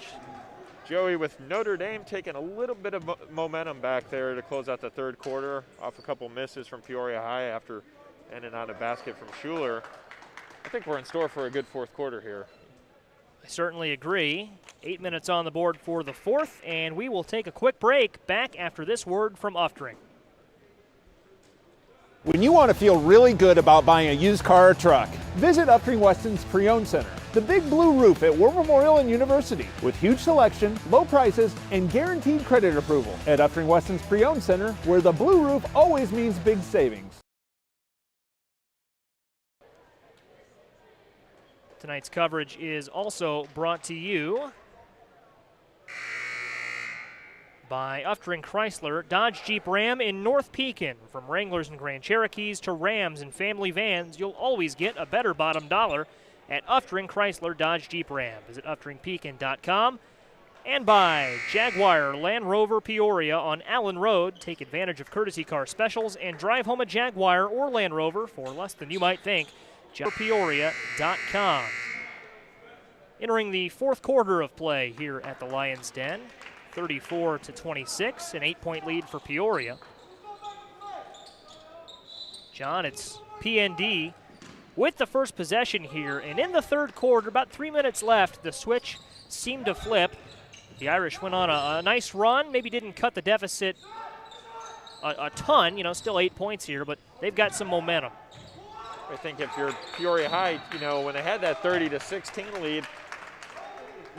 Joey, with Notre Dame taking a little bit of momentum back there to close out the 3rd quarter off a couple misses from Peoria High after ending on a basket from Schuler, I think we're in store for a good 4th quarter here. I certainly agree. 8 minutes on the board for the 4th, and we will take a quick break. Back after this word from Uftring. When you want to feel really good about buying a used car or truck, visit Upstream Weston's Pre-Owned Center, the big blue roof at War Memorial and University, with huge selection, low prices, and guaranteed credit approval. At Upstream Weston's Pre-Owned Center, where the blue roof always means big savings. Tonight's coverage is also brought to you by Uftring Chrysler, Dodge Jeep Ram in North Pekin. From Wranglers and Grand Cherokees to Rams and family vans, you'll always get a better bottom dollar at Uftring Chrysler, Dodge Jeep Ram. Visit UfteringPekin.com. And by Jaguar Land Rover Peoria on Allen Road. Take advantage of courtesy car specials and drive home a Jaguar or Land Rover for less than you might think. JaguarPeoria.com. Entering the fourth quarter of play here at the Lions Den. 34-26, an 8-point lead for Peoria. John, it's PND with the first possession here, and in the third quarter, about 3 minutes left, the switch seemed to flip. The Irish went on a nice run, maybe didn't cut the deficit a ton, still 8 points here, but they've got some momentum. I think if you're Peoria High, when they had that 30-16 lead,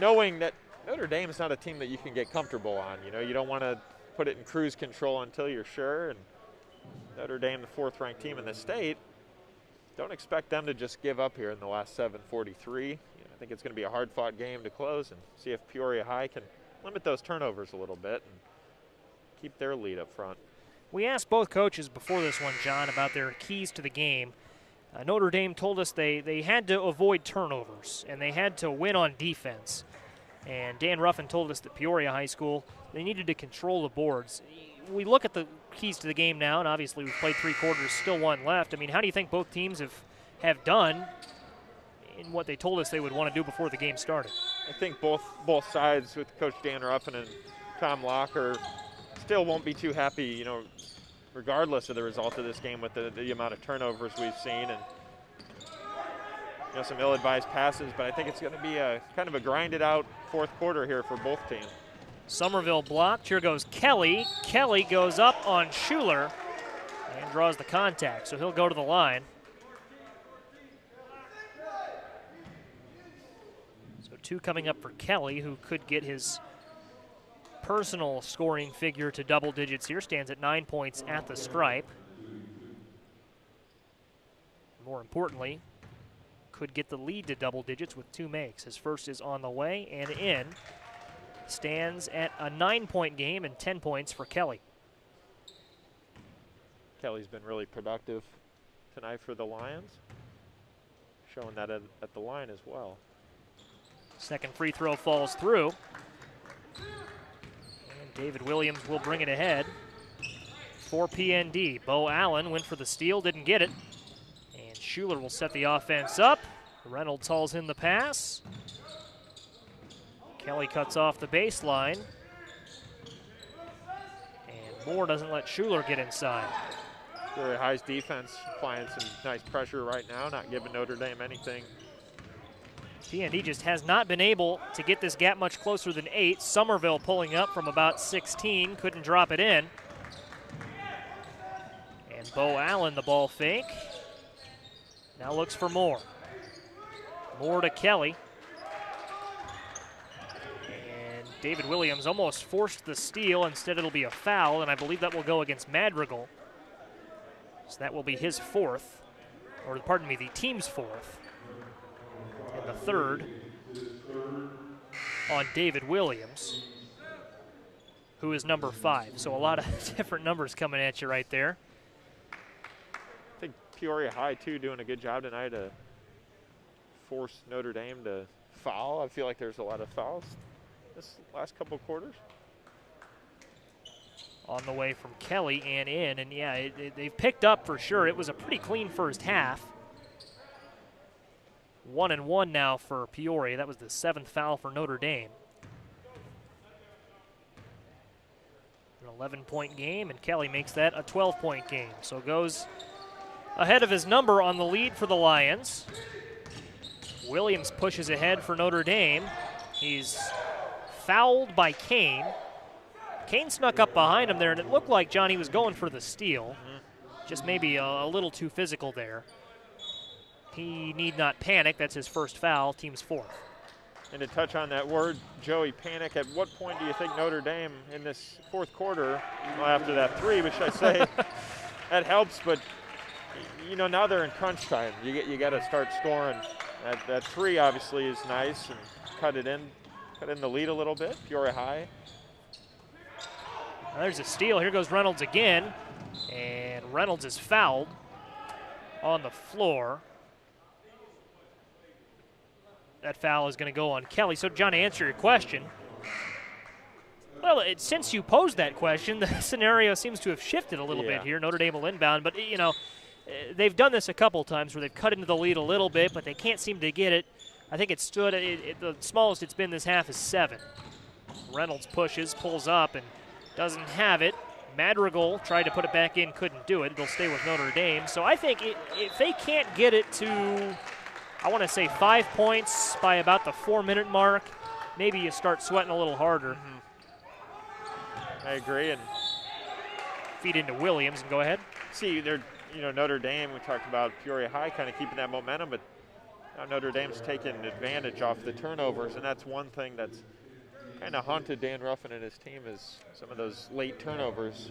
knowing that Notre Dame is not a team that you can get comfortable on. You don't want to put it in cruise control until you're sure. And Notre Dame, the fourth-ranked team in the state, don't expect them to just give up here in the last 7:43. I think it's going to be a hard-fought game to close and see if Peoria High can limit those turnovers a little bit and keep their lead up front. We asked both coaches before this one, John, about their keys to the game. Notre Dame told us they had to avoid turnovers and they had to win on defense. And Dan Ruffin told us that Peoria High School, they needed to control the boards. We look at the keys to the game now, and obviously we've played 3 quarters, still one left. I mean, how do you think both teams have done in what they told us they would want to do before the game started? I think both sides with Coach Dan Ruffin and Tom Locker still won't be too happy, regardless of the result of this game with the amount of turnovers we've seen and some ill-advised passes, but I think it's going to be a kind of a grinded-out fourth quarter here for both teams. Somerville blocked. Here goes Kelly. Kelly goes up on Schuler and draws the contact, so he'll go to the line. So 2 coming up for Kelly, who could get his personal scoring figure to double digits here. Stands at 9 points at the stripe. More importantly, could get the lead to double digits with 2 makes. His first is on the way and in. Stands at a 9-point game and 10 points for Kelly. Kelly's been really productive tonight for the Lions, showing that at the line as well. Second free throw falls through. And David Williams will bring it ahead for PND. Bo Allen went for the steal, didn't get it. Schuler will set the offense up. Reynolds hauls in the pass. Kelly cuts off the baseline. And Moore doesn't let Schuler get inside. Peoria High's defense applying some nice pressure right now, not giving Notre Dame anything. PND just has not been able to get this gap much closer than 8. Somerville pulling up from about 16, couldn't drop it in. And Bo Allen, the ball fake. Now looks for Moore. Moore to Kelly. And David Williams almost forced the steal. Instead, it'll be a foul, and I believe that will go against Madrigal. So that will be his 4th, or pardon me, the team's 4th. And the 3rd on David Williams, who is number 5. So a lot of different numbers coming at you right there. I think Peoria High, too, doing a good job tonight to force Notre Dame to foul. I feel like there's a lot of fouls this last couple quarters. On the way from Kelly and in, and yeah, they've picked up for sure. It was a pretty clean first half. 1-1 now for Peoria. That was the 7th foul for Notre Dame. An 11-point game, and Kelly makes that a 12-point game. So goes ahead of his number on the lead for the Lions. Williams pushes ahead for Notre Dame. He's fouled by Kane. Kane snuck up behind him there, and it looked like Johnny was going for the steal. Just maybe a little too physical there. He need not panic. That's his first foul, team's fourth. And to touch on that word, Joey, panic, at what point do you think Notre Dame in this fourth quarter, well, after that three, which I say that helps, but you know, now they're in crunch time. You got to start scoring. That three obviously is nice, and cut in the lead a little bit. Peoria High. Now there's a steal. Here goes Reynolds again, and Reynolds is fouled on the floor. That foul is going to go on Kelly. So, John, to answer your question, well, since you posed that question, the scenario seems to have shifted a little bit here. Notre Dame will inbound, but, you know, they've done this a couple times where they've cut into the lead a little bit, but they can't seem to get it. I think it stood at the smallest it's been this half is 7. Reynolds pushes, pulls up, and doesn't have it. Madrigal tried to put it back in, couldn't do it. It'll stay with Notre Dame. So I think if they can't get it to, I want to say 5 points by about the 4-minute mark, maybe you start sweating a little harder. I agree. And feed into Williams and go ahead. See, they're, you know, Notre Dame, we talked about Peoria High kind of keeping that momentum, but now Notre Dame's taking advantage off the turnovers, and that's one thing that's kind of haunted Dan Ruffin and his team, is some of those late turnovers.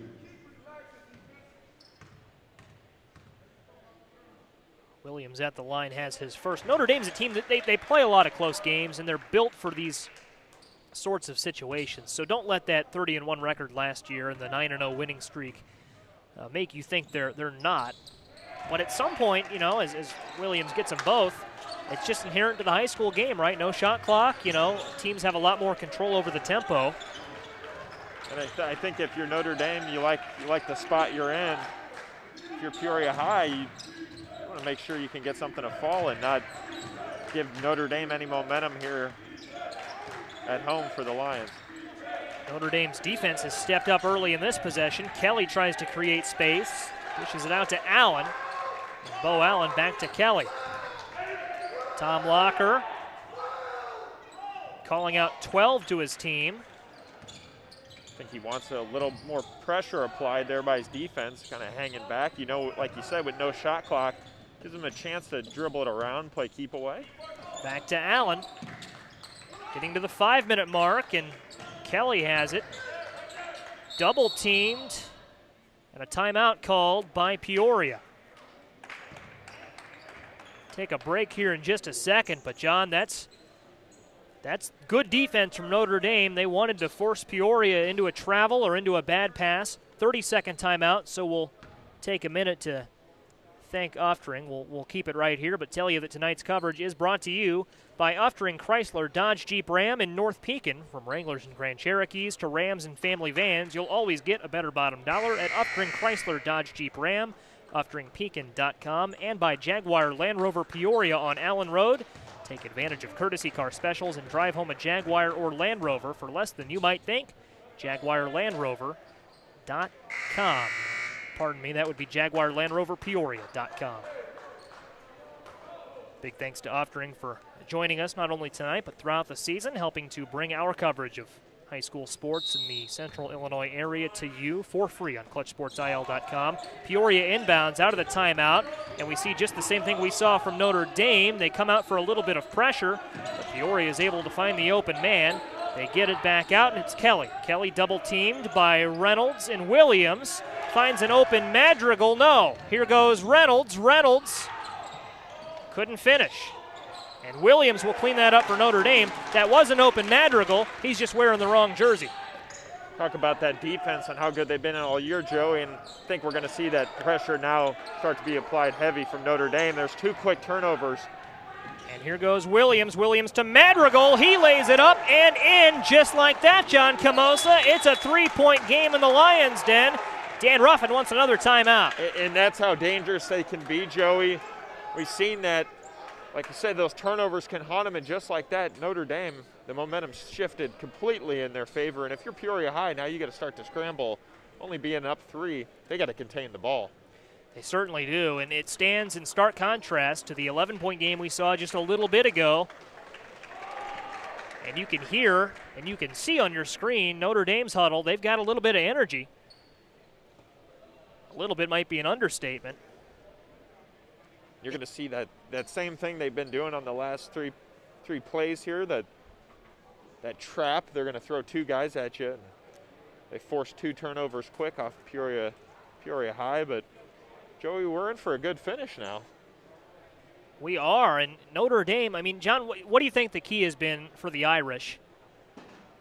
Williams at the line has his first. Notre Dame's a team that they play a lot of close games, and they're built for these sorts of situations. So don't let that 30-1 record last year and the 9-0 winning streak make you think they're not. But at some point, you know, as Williams gets them both, it's just inherent to the high school game, right? No shot clock. You know, teams have a lot more control over the tempo. And I think if you're Notre Dame, you like the spot you're in. If you're Peoria High, you want to make sure you can get something to fall and not give Notre Dame any momentum here at home for the Lions. Notre Dame's defense has stepped up early in this possession. Kelly tries to create space, dishes it out to Allen. Bo Allen back to Kelly. Tom Locker calling out 12 to his team. I think he wants a little more pressure applied there by his defense, kind of hanging back. You know, like you said, with no shot clock, gives him a chance to dribble it around, play keep away. Back to Allen. Getting to the 5-minute mark, and Kelly has it. Double teamed, and a timeout called by Peoria. Take a break here in just a second, but John, that's good defense from Notre Dame. They wanted to force Peoria into a travel or into a bad pass. 30-second timeout, so we'll take a minute to thank Uftring. We'll keep it right here, but tell you that tonight's coverage is brought to you by Uftring Chrysler Dodge Jeep Ram in North Pekin. From Wranglers and Grand Cherokees to Rams and family vans, you'll always get a better bottom dollar at Uftring Chrysler Dodge Jeep Ram. UfteringPekin.com, and by Jaguar Land Rover Peoria on Allen Road. Take advantage of courtesy car specials and drive home a Jaguar or Land Rover for less than you might think. JaguarLandRover.com. Pardon me, that would be JaguarLandRoverPeoria.com. Big thanks to Uftring for joining us not only tonight but throughout the season, helping to bring our coverage of high school sports in the central Illinois area to you for free on ClutchSportsIL.com. Peoria inbounds out of the timeout, and we see just the same thing we saw from Notre Dame. They come out for a little bit of pressure, but Peoria is able to find the open man. They get it back out, and it's Kelly. Kelly double-teamed by Reynolds and Williams. Finds an open Madrigal. No. Here goes Reynolds. Reynolds couldn't finish. And Williams will clean that up for Notre Dame. That was an open Madrigal. He's just wearing the wrong jersey. Talk about that defense and how good they've been all year, Joey, and I think we're going to see that pressure now start to be applied heavy from Notre Dame. There's 2 quick turnovers. And here goes Williams. Williams to Madrigal. He lays it up and in just like that, John Camosa. It's a 3-point game in the Lions' den. Dan Ruffin wants another timeout. And that's how dangerous they can be, Joey. We've seen that. Like I said, those turnovers can haunt them, and just like that, Notre Dame, the momentum shifted completely in their favor. And if you're Peoria High, now you got to start to scramble. Only being up 3, they got to contain the ball. They certainly do, and it stands in stark contrast to the 11-point game we saw just a little bit ago. And you can hear and you can see on your screen Notre Dame's huddle. They've got a little bit of energy. A little bit might be an understatement. You're going to see that same thing they've been doing on the last three plays here, that trap. They're going to throw 2 guys at you. They forced 2 turnovers quick off Peoria High, but Joey, we're in for a good finish now. We are, and Notre Dame, I mean, John, what do you think the key has been for the Irish?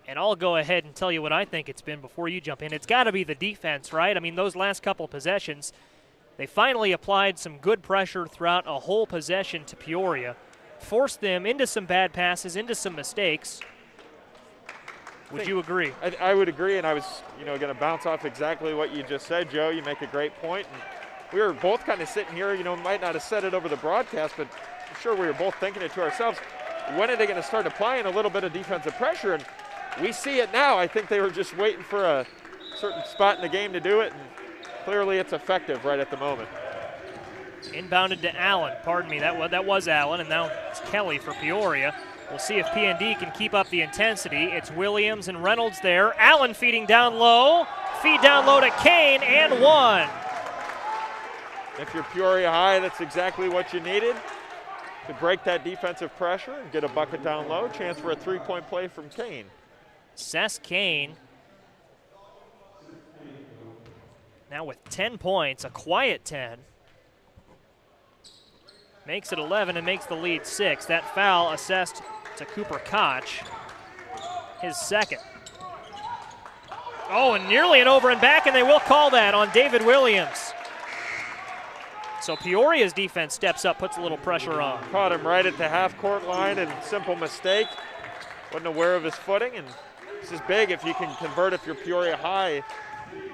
And I'll go ahead and tell you what I think it's been before you jump in. It's got to be the defense, right? I mean, those last couple possessions, they finally applied some good pressure throughout a whole possession to Peoria, forced them into some bad passes, into some mistakes. Would you agree? I would agree, and I was going to bounce off exactly what you just said, Joe. You make a great point. And we were both kind of sitting here, might not have said it over the broadcast, but I'm sure we were both thinking it to ourselves. When are they going to start applying a little bit of defensive pressure? And we see it now. I think they were just waiting for a certain spot in the game to do it, and clearly it's effective right at the moment. Inbounded to Allen. Pardon me, that was Allen, and now it's Kelly for Peoria. We'll see if P&D can keep up the intensity. It's Williams and Reynolds there. Allen feeding down low. Feed down low to Kane, and 1. If you're Peoria High, that's exactly what you needed to break that defensive pressure and get a bucket down low. Chance for a 3-point play from Kane. Seth Kane now with 10 points, a quiet 10. Makes it 11 and makes the lead 6. That foul assessed to Cooper Koch, his second. Oh, and nearly an over and back, and they will call that on David Williams. So Peoria's defense steps up, puts a little pressure on. Caught him right at the half-court line, and simple mistake. Wasn't aware of his footing, and this is big if you can convert. If you're Peoria High,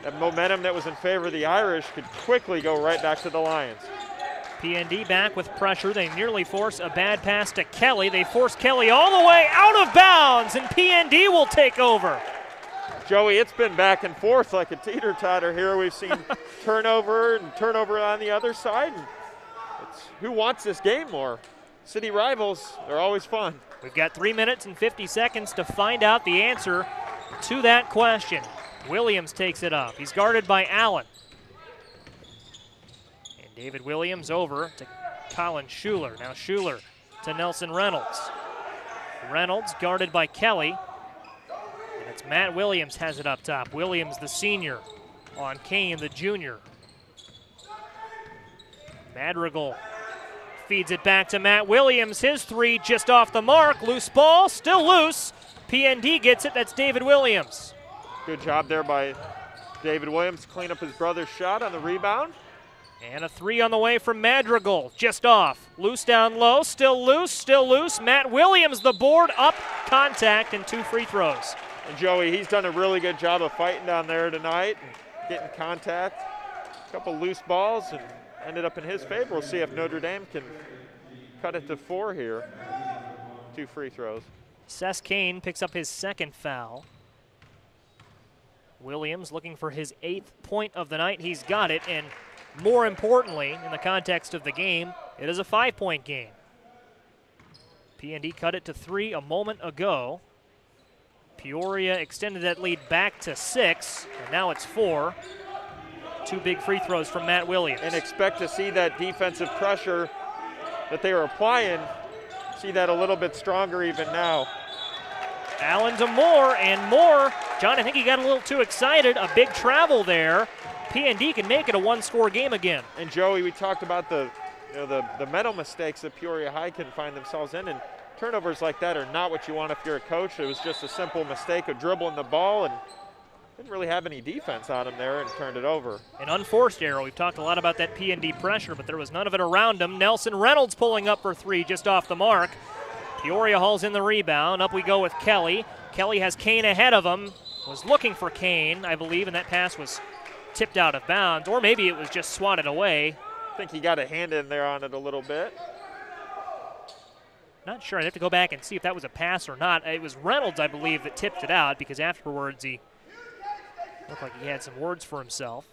that momentum that was in favor of the Irish could quickly go right back to the Lions. P&D back with pressure. They nearly force a bad pass to Kelly. They force Kelly all the way out of bounds, and P&D will take over. Joey, it's been back and forth like a teeter-totter here. We've seen turnover and turnover on the other side. And who wants this game more? City rivals, they're always fun. We've got 3 minutes and 50 seconds to find out the answer to that question. Williams takes it up. He's guarded by Allen. And David Williams over to Colin Schuler. Now Schuler to Nelson Reynolds. Reynolds guarded by Kelly. And it's Matt Williams has it up top. Williams, the senior, on Kane, the junior. Madrigal feeds it back to Matt Williams. His 3 just off the mark. Loose ball, still loose. P&D gets it. That's David Williams. Good job there by David Williams to clean up his brother's shot on the rebound. And a 3 on the way from Madrigal, just off. Loose down low, still loose, still loose. Matt Williams, the board up, contact, and 2 free throws. And Joey, he's done a really good job of fighting down there tonight and getting contact. A couple loose balls and ended up in his favor. We'll see if Notre Dame can cut it to 4 here. 2 free throws. Seth Kane picks up his second foul. Williams looking for his 8th point of the night. He's got it, and more importantly, in the context of the game, it is a 5-point game. P&D cut it to 3 a moment ago. Peoria extended that lead back to 6, and now it's 4. 2 big free throws from Matt Williams. And expect to see that defensive pressure that they were applying, see that a little bit stronger even now. Allen to Moore, and Moore, John, I think he got a little too excited. A big travel there. P&D can make it a 1-score game again. And Joey, we talked about the mental mistakes that Peoria High can find themselves in, and turnovers like that are not what you want if you're a coach. It was just a simple mistake of dribbling the ball and didn't really have any defense on him there and turned it over. An unforced error. We've talked a lot about that P&D pressure, but there was none of it around him. Nelson Reynolds pulling up for 3 just off the mark. Peoria hauls in the rebound. Up we go with Kelly. Kelly has Kane ahead of him. Was looking for Kane, I believe, and that pass was tipped out of bounds, or maybe it was just swatted away. I think he got a hand in there on it a little bit. Not sure. I'd have to go back and see if that was a pass or not. It was Reynolds, I believe, that tipped it out because afterwards he looked like he had some words for himself.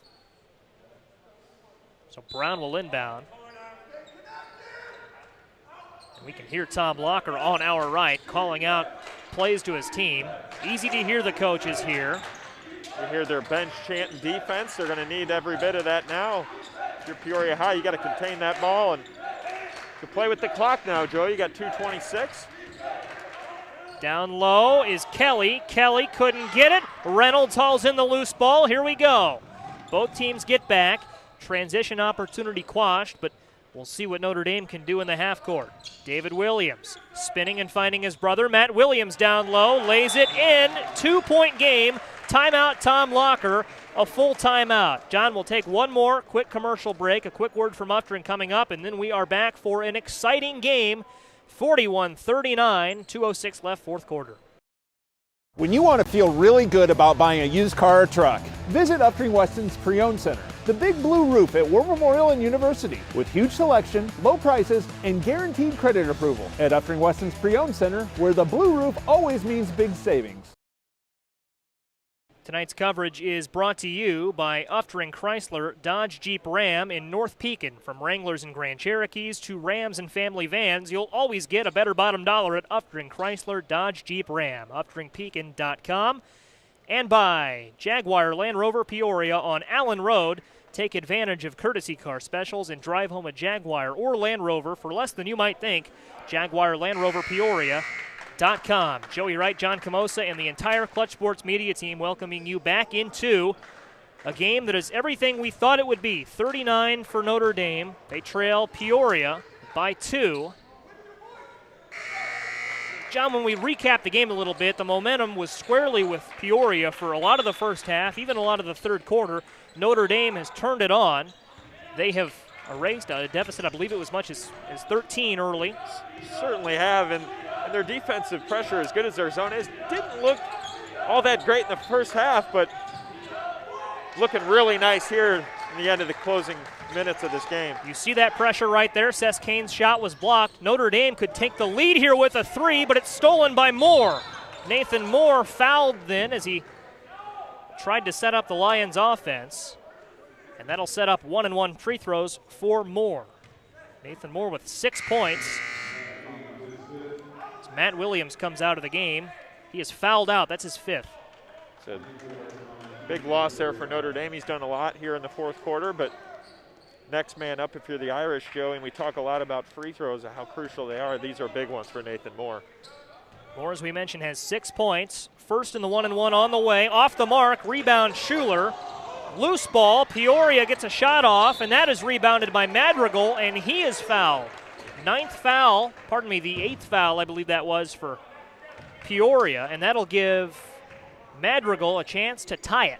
So Brown will inbound. And we can hear Tom Locker on our right calling out plays to his team. Easy to hear the coaches here. You hear their bench chanting defense. They're going to need every bit of that now. If you're Peoria High, you got to contain that ball and to play with the clock now, Joe. You got 2:26. Down low is Kelly. Kelly couldn't get it. Reynolds hauls in the loose ball. Here we go. Both teams get back. Transition opportunity quashed, but we'll see what Notre Dame can do in the half court. David Williams spinning and finding his brother. Matt Williams down low, lays it in. 2-point game. Timeout, Tom Locker. A full timeout. John, will take one more quick commercial break. A quick word from Upton coming up, and then we are back for an exciting game. 41-39, 2:06 left, fourth quarter. When you want to feel really good about buying a used car or truck, visit Upton Weston's Pre-Owned Center, the big blue roof at War Memorial and University, with huge selection, low prices, and guaranteed credit approval. At Upton Weston's Pre-Owned Center, where the blue roof always means big savings. Tonight's coverage is brought to you by Upton Chrysler Dodge Jeep Ram in North Pekin. From Wranglers and Grand Cherokees to Rams and family vans, you'll always get a better bottom dollar at Upton Chrysler Dodge Jeep Ram. UptonPekin.com. And by Jaguar Land Rover Peoria on Allen Road. Take advantage of courtesy car specials and drive home a Jaguar or Land Rover for less than you might think. Jaguar Land Rover Peoria. Joey Wright, John Camosa, and the entire Clutch Sports media team welcoming you back into a game that is everything we thought it would be. 39 for Notre Dame. They trail Peoria by 2. John, when we recap the game a little bit, the momentum was squarely with Peoria for a lot of the first half, even a lot of the third quarter. Notre Dame has turned it on. They have erased a deficit, I believe it was much as 13 early. Certainly have, and their defensive pressure, as good as their zone is, didn't look all that great in the first half, but looking really nice here in the end of the closing minutes of this game. You see that pressure right there. Seth Kane's shot was blocked. Notre Dame could take the lead here with a 3, but it's stolen by Moore. Nathan Moore fouled then as he tried to set up the Lions offense, and that'll set up 1-and-1 free throws for Moore. Nathan Moore with 6 points. Matt Williams comes out of the game. He is fouled out. That's his 5th. It's a big loss there for Notre Dame. He's done a lot here in the fourth quarter, but next man up if you're the Irish, Joe, and we talk a lot about free throws and how crucial they are. These are big ones for Nathan Moore. Moore, as we mentioned, has 6 points. First in the 1-and-1 on the way. Off the mark, rebound Schuler. Loose ball, Peoria gets a shot off, and that is rebounded by Madrigal, and he is fouled. The 8th foul, I believe that was for Peoria, and that'll give Madrigal a chance to tie it.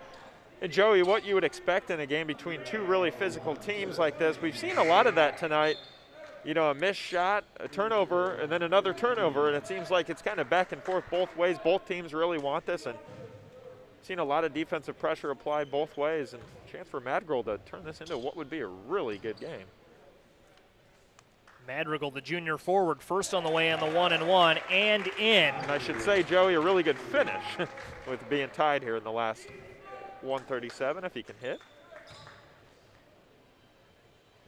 And Joey, what you would expect in a game between two really physical teams like this, we've seen a lot of that tonight. You know, a missed shot, a turnover, and then another turnover, and it seems like it's kind of back and forth both ways. Both teams really want this, and seen a lot of defensive pressure applied both ways, and a chance for Madrigal to turn this into what would be a really good game. Madrigal, the junior forward, first on the way on the 1-and-1 and in. And I should say, Joey, a really good finish with being tied here in the last 137 if he can hit.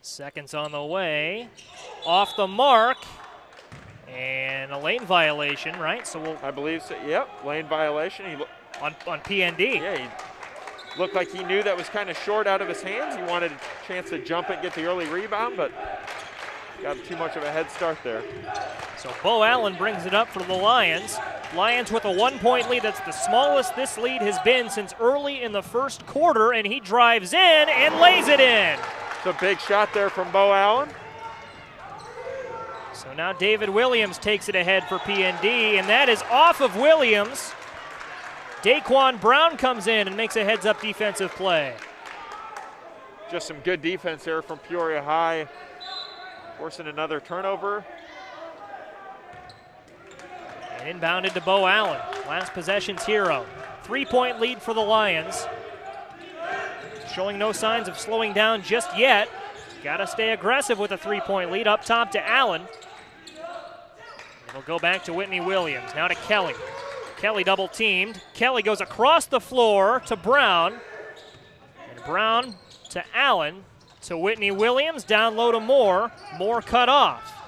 Seconds on the way. Off the mark. And a lane violation, right? So I believe so. Yep, lane violation. On PND. Yeah, he looked like he knew that was kind of short out of his hands. He wanted a chance to jump it, get the early rebound, but got too much of a head start there. So Bo Allen brings it up for the Lions. Lions with a 1-point lead. That's the smallest this lead has been since early in the first quarter, and he drives in and lays it in. It's a big shot there from Bo Allen. So now David Williams takes it ahead for PND, and that is off of Williams. Daquan Brown comes in and makes a heads-up defensive play. Just some good defense there from Peoria High, forcing another turnover. And inbounded to Bo Allen, last possession's hero. 3-point lead for the Lions. Showing no signs of slowing down just yet. Got to stay aggressive with a 3-point lead. Up top to Allen. It'll go back to Whitney Williams. Now to Kelly. Kelly double teamed. Kelly goes across the floor to Brown. And Brown to Allen. To Whitney Williams. Down low to Moore. Moore cut off.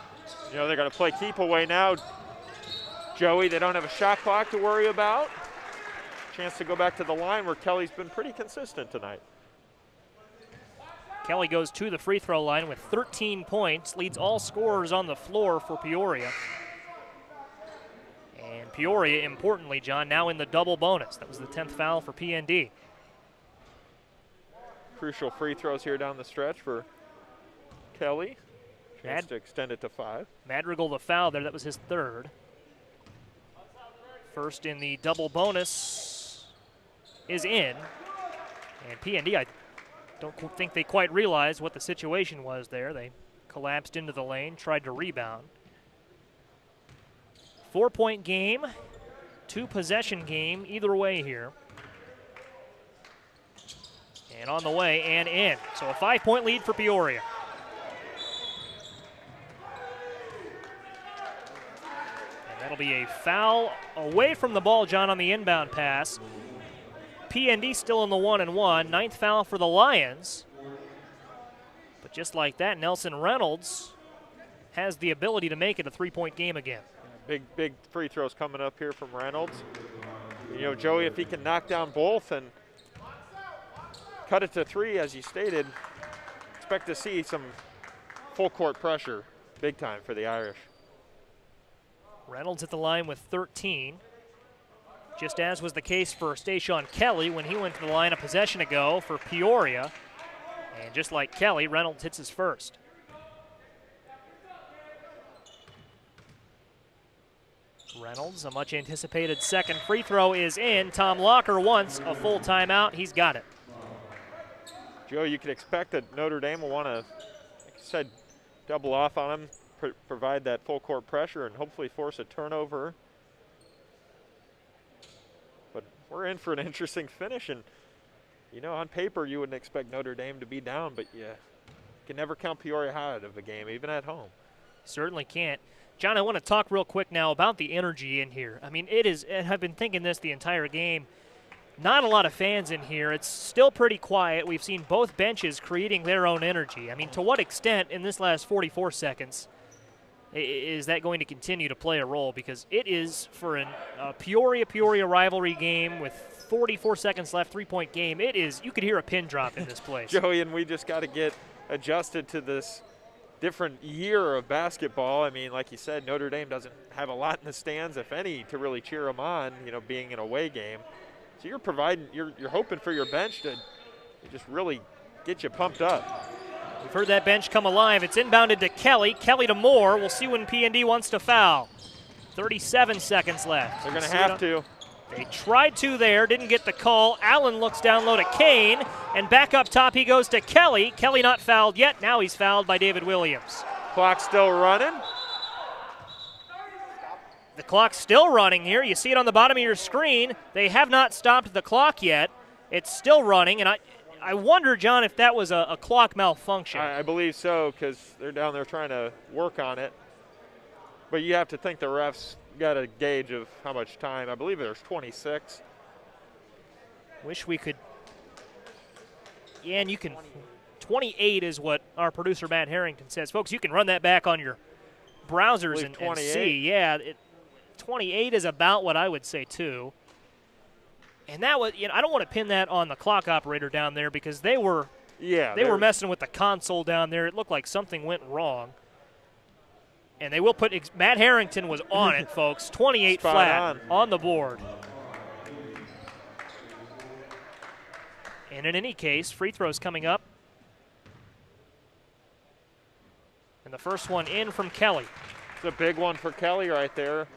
You know, they're going to play keep away now. Joey, they don't have a shot clock to worry about. chance to go back to the line where Kelly's been pretty consistent tonight. Kelly goes to the free throw line with 13 points, leads all scorers on the floor for Peoria. And Peoria, importantly, John, now in the double bonus. That was the 10th foul for PND. Crucial free throws here down the stretch for Kelly. Chance to extend it to 5. Madrigal the foul there, that was his 3rd. First in the double bonus is in. And PND, I don't think they quite realized what the situation was there. They collapsed into the lane, tried to rebound. 4-point game, 2-possession game, either way here. And on the way and in. So a 5-point lead for Peoria. And that'll be a foul away from the ball, John, on the inbound pass. PND still in the 1-and-1. 9th foul for the Lions. But just like that, Nelson Reynolds has the ability to make it a 3-point game again. Big free throws coming up here from Reynolds. You know, Joey, if he can knock down both and cut it to 3, as you stated, expect to see some full court pressure big time for the Irish. Reynolds at the line with 13. Just as was the case for Stayshawn Kelly when he went to the line a possession ago for Peoria. And just like Kelly, Reynolds hits his first. Reynolds, a much anticipated second free throw is in. Tom Locker wants a full timeout. He's got it. Joe, you could expect that Notre Dame will want to, like you said, double off on him, provide that full court pressure, and hopefully force a turnover. But we're in for an interesting finish, and you know, on paper you wouldn't expect Notre Dame to be down, but you can never count Peoria High out of a game, even at home. Certainly can't. John, I want to talk real quick now about the energy in here. I mean, it is, and I've been thinking this the entire game, not a lot of fans in here. It's still pretty quiet. We've seen both benches creating their own energy. I mean, to what extent in this last 44 seconds is that going to continue to play a role? Because it is, for a Peoria rivalry game with 44 seconds left, 3-point game, it is, you could hear a pin drop in this place. Joey, and we just got to get adjusted to this different year of basketball. I mean, like you said, Notre Dame doesn't have a lot in the stands, if any, to really cheer them on, you know, being an away game. So you're providing, you're hoping for your bench to just really get you pumped up. We've heard that bench come alive. It's inbounded to Kelly. Kelly to Moore. We'll see when PND wants to foul. 37 seconds left. They're going to have to. They tried to there, didn't get the call. Allen looks down low to Kane, and back up top he goes to Kelly. Kelly not fouled yet. Now he's fouled by David Williams. Clock still running. The clock's still running here. You see it on the bottom of your screen. They have not stopped the clock yet. It's still running, and I wonder, John, if that was a clock malfunction. I believe so, because they're down there trying to work on it. But you have to think the refs got a gauge of how much time. I believe there's 26. Wish we could. Yeah, and you can. 28 is what our producer Matt Harrington says. Folks, you can run that back on your browsers and see. Yeah, 28 is about what I would say, too. And that was, you know, I don't want to pin that on the clock operator down there because they were messing with the console down there. It looked like something went wrong. And they will put, Matt Harrington was on it, folks. 28 Spot flat on the board. And in any case, free throws coming up. And the first one in from Kelly. It's a big one for Kelly right there.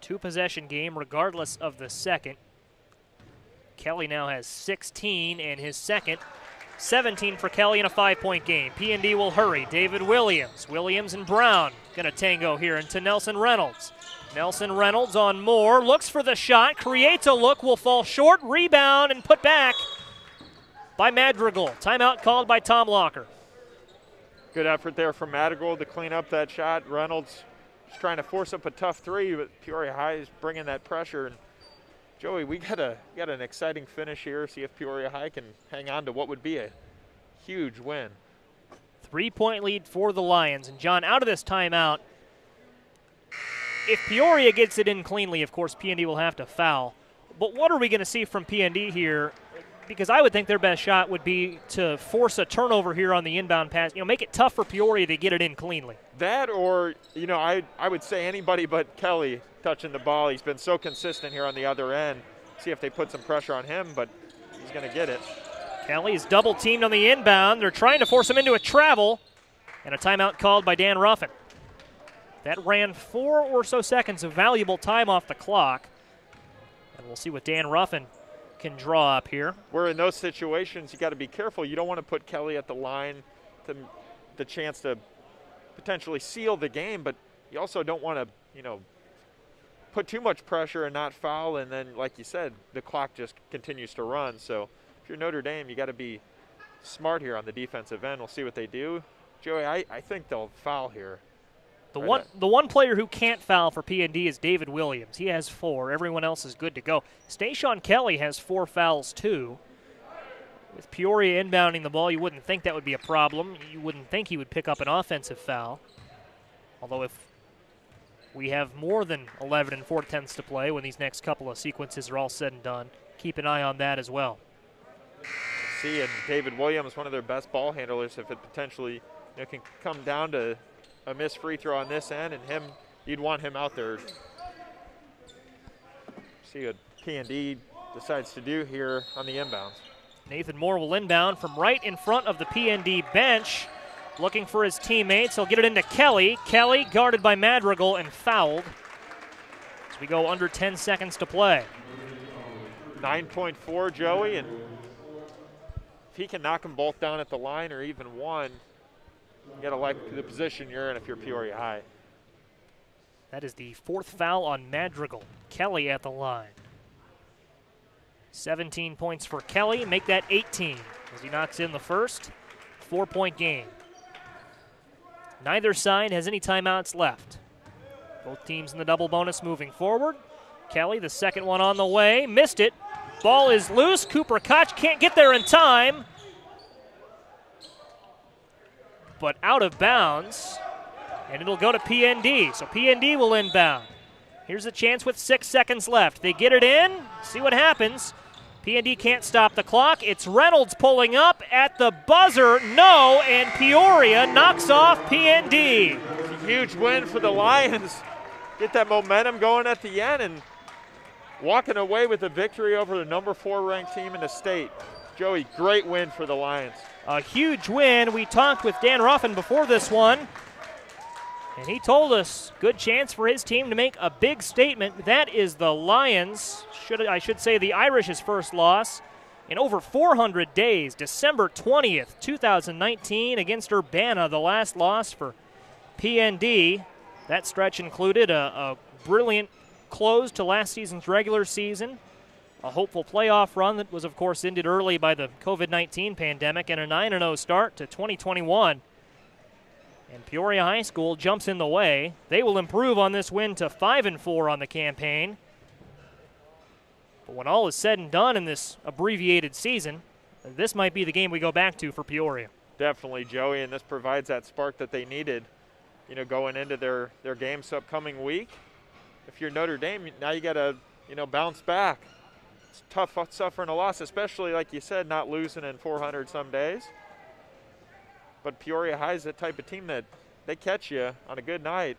2-possession game regardless of the second. Kelly now has 16 and his second. 17 for Kelly in a 5-point game. PND will hurry. David Williams. Williams and Brown going to tango here into Nelson Reynolds. Nelson Reynolds on Moore. Looks for the shot. Creates a look. Will fall short. Rebound and put back by Madrigal. Timeout called by Tom Locker. Good effort there from Madrigal to clean up that shot. Reynolds is trying to force up a tough 3, but Peoria High is bringing that pressure. And Joey, we got an exciting finish here. See if Peoria High can hang on to what would be a huge win. 3-point lead for the Lions. And John, out of this timeout, If Peoria gets it in cleanly, of course, PND will have to foul. But what are we going to see from PND here? Because I would think their best shot would be to force a turnover here on the inbound pass. Make it tough for Peoria to get it in cleanly. That or, I would say anybody but Kelly touching the ball. He's been so consistent here on the other end. See if they put some pressure on him, but he's going to get it. Kelly's double teamed on the inbound. They're trying to force him into a travel, and a timeout called by Dan Ruffin. That ran 4 or so seconds of valuable time off the clock. And we'll see what Dan Ruffin can draw up here. Where in those situations, you got to be careful. You don't want to put Kelly at the line to the chance to potentially seal the game, but you also don't want to, put too much pressure and not foul, and then, like you said, the clock just continues to run. So if you're Notre Dame, you got to be smart here on the defensive end. We'll see what they do. Joey, I think they'll foul here. The one player who can't foul for PND is David Williams. He has 4. Everyone else is good to go. Stayshawn Kelly has 4 fouls too. With Peoria inbounding the ball, you wouldn't think that would be a problem. You wouldn't think he would pick up an offensive foul. Although if we have more than 11 4/10 to play when these next couple of sequences are all said and done, keep an eye on that as well. See, and David Williams, one of their best ball handlers, if it potentially can come down to a missed free throw on this end, and you'd want him out there. See what PND decides to do here on the inbounds. Nathan Moore will inbound from right in front of the PND bench, looking for his teammates. He'll get it into Kelly. Kelly guarded by Madrigal and fouled as we go under 10 seconds to play. 9.4, Joey, and if he can knock them both down at the line or even one, you got to like the position you're in if you're Peoria High. That is the 4th foul on Madrigal. Kelly at the line. 17 points for Kelly, make that 18 as he knocks in the first. 4-point game. Neither side has any timeouts left. Both teams in the double bonus moving forward. Kelly, the second one on the way, missed it. Ball is loose. Cooper Koch can't get there in time, but out of bounds, and it'll go to PND. So PND will inbound. Here's a chance with 6 seconds left. They get it in, see what happens. PND can't stop the clock. It's Reynolds pulling up at the buzzer. No, and Peoria knocks off PND. It's a huge win for the Lions. Get that momentum going at the end and walking away with a victory over the number 4 ranked team in the state. Joey, great win for the Lions. A huge win. We talked with Dan Ruffin before this one, and he told us good chance for his team to make a big statement. That is the Lions, I should say the Irish's first loss in over 400 days. December 20th, 2019 against Urbana, the last loss for PND. That stretch included a brilliant close to last season's regular season, a hopeful playoff run that was, of course, ended early by the COVID-19 pandemic, and a 9-0 start to 2021. And Peoria High School jumps in the way. They will improve on this win to 5-4 on the campaign. But when all is said and done in this abbreviated season, this might be the game we go back to for Peoria. Definitely, Joey, and this provides that spark that they needed, going into their games upcoming week. If you're Notre Dame, now you got to, bounce back. It's tough suffering a loss, especially, like you said, not losing in 400 some days. But Peoria High is the type of team that they catch you on a good night.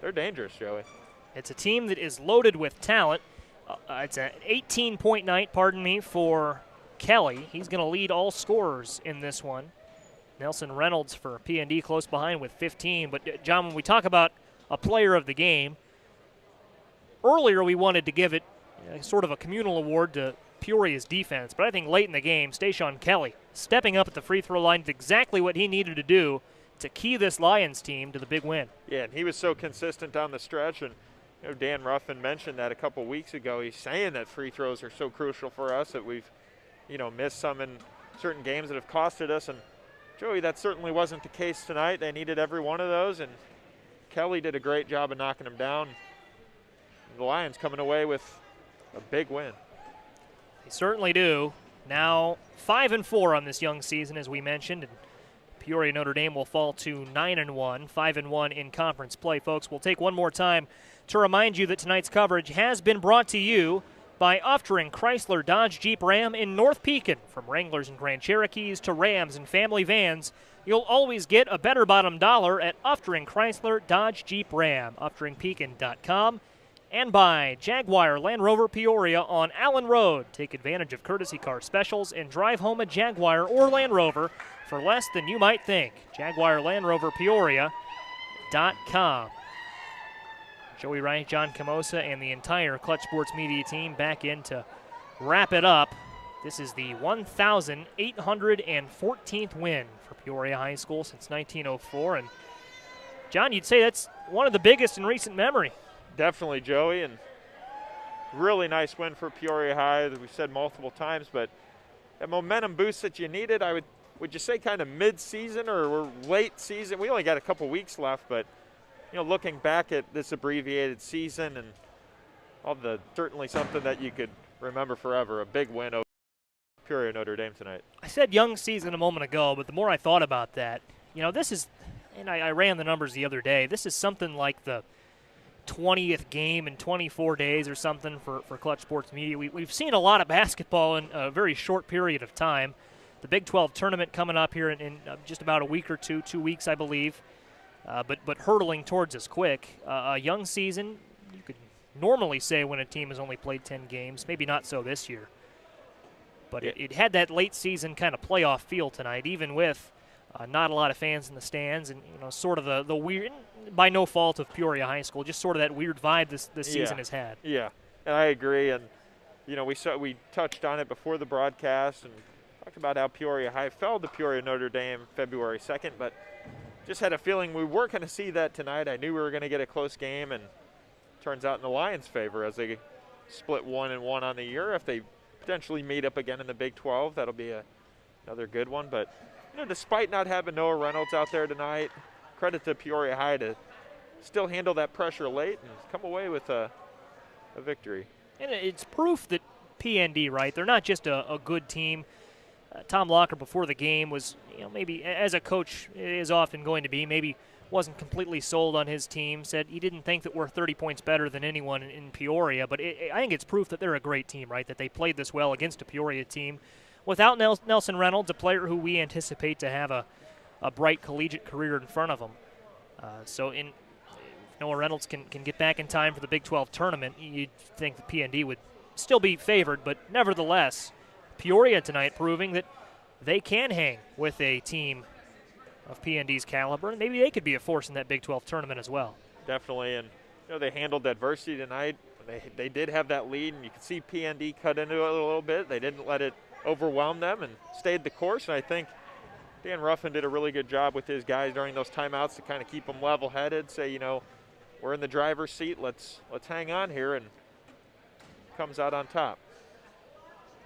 They're dangerous, Joey. It's a team that is loaded with talent. It's an 18-point night, for Kelly. He's going to lead all scorers in this one. Nelson Reynolds for PND close behind with 15. But, John, when we talk about a player of the game, earlier we wanted to give it sort of a communal award to Peoria's defense, but I think late in the game, Stayshawn Kelly stepping up at the free throw line did exactly what he needed to do to key this Lions team to the big win. Yeah, and he was so consistent down the stretch, and Dan Ruffin mentioned that a couple weeks ago. He's saying that free throws are so crucial for us that we've, missed some in certain games that have costed us, and Joey, that certainly wasn't the case tonight. They needed every one of those, and Kelly did a great job of knocking them down. The Lions coming away with a big win. They certainly do. Now 5-4 on this young season, as we mentioned, and Peoria Notre Dame will fall to 9-1, 5-1 in conference play. Folks, we'll take one more time to remind you that tonight's coverage has been brought to you by Uftring Chrysler Dodge Jeep Ram in North Pekin. From Wranglers and Grand Cherokees to Rams and family vans, you'll always get a better bottom dollar at Uftring Chrysler Dodge Jeep Ram, UfteringPekin.com. And by Jaguar Land Rover Peoria on Allen Road. Take advantage of courtesy car specials and drive home a Jaguar or Land Rover for less than you might think. JaguarLandRoverPeoria.com. Joey Wright, John Camosa, and the entire Clutch Sports Media team back in to wrap it up. This is the 1,814th win for Peoria High School since 1904. And, John, you'd say that's one of the biggest in recent memory. Definitely, Joey, and really nice win for Peoria High, as we've said multiple times, but that momentum boost that you needed, would you say kind of mid-season or late season? We only got a couple weeks left, but looking back at this abbreviated season and certainly something that you could remember forever, a big win over Peoria Notre Dame tonight. I said young season a moment ago, but the more I thought about that, this is, and I ran the numbers the other day, this is something like the 20th game in 24 days or something for Clutch Sports Media. We've seen a lot of basketball in a very short period of time. The Big 12 tournament coming up here in just about a week or 2 weeks, I believe, but hurtling towards us quick. A young season, you could normally say when a team has only played 10 games, maybe not so this year. But it had that late season kind of playoff feel tonight, even with not a lot of fans in the stands, and sort of the weird, by no fault of Peoria High School, just sort of that weird vibe this season has had. Yeah, and I agree. And we touched on it before the broadcast and talked about how Peoria High fell to Peoria Notre Dame February 2nd, but just had a feeling we weren't going to see that tonight. I knew we were going to get a close game, and turns out in the Lions' favor as they split 1-1 on the year. If they potentially meet up again in the Big 12, that'll be another good one. But despite not having Noah Reynolds out there tonight, credit to Peoria High to still handle that pressure late and come away with a victory. And it's proof that PND, right, they're not just a good team. Tom Locker before the game was, maybe as a coach is often going to be, maybe wasn't completely sold on his team, said he didn't think that we're 30 points better than anyone in Peoria. But I think it's proof that they're a great team, right, that they played this well against a Peoria team without Nelson Reynolds, a player who we anticipate to have a bright collegiate career in front of him. So if Noah Reynolds can get back in time for the Big 12 tournament, you'd think the PND would still be favored. But nevertheless, Peoria tonight proving that they can hang with a team of PND's caliber, and maybe they could be a force in that Big 12 tournament as well. Definitely, and they handled adversity tonight. They did have that lead, and you could see PND cut into it a little bit. They didn't let it overwhelm them and stayed the course, and I think Dan Ruffin did a really good job with his guys during those timeouts to kind of keep them level-headed, say, we're in the driver's seat, let's hang on here, and comes out on top.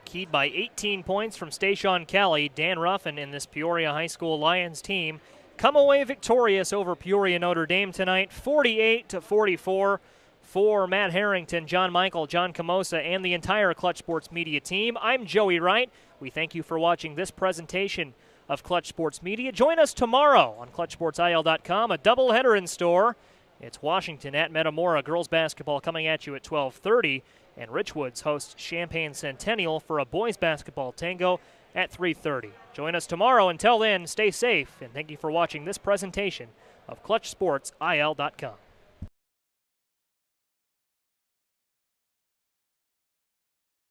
Keyed by 18 points from Stayshawn Kelly, Dan Ruffin and this Peoria High School Lions team come away victorious over Peoria Notre Dame tonight, 48-44. For Matt Harrington, John Michael, John Camosa, and the entire Clutch Sports Media team, I'm Joey Wright. We thank you for watching this presentation of Clutch Sports Media. Join us tomorrow on ClutchSportsIL.com, a doubleheader in store. It's Washington at Metamora girls basketball coming at you at 12:30, and Richwoods hosts Champaign Centennial for a boys basketball tango at 3:30. Join us tomorrow. Until then, stay safe, and thank you for watching this presentation of ClutchSportsIL.com.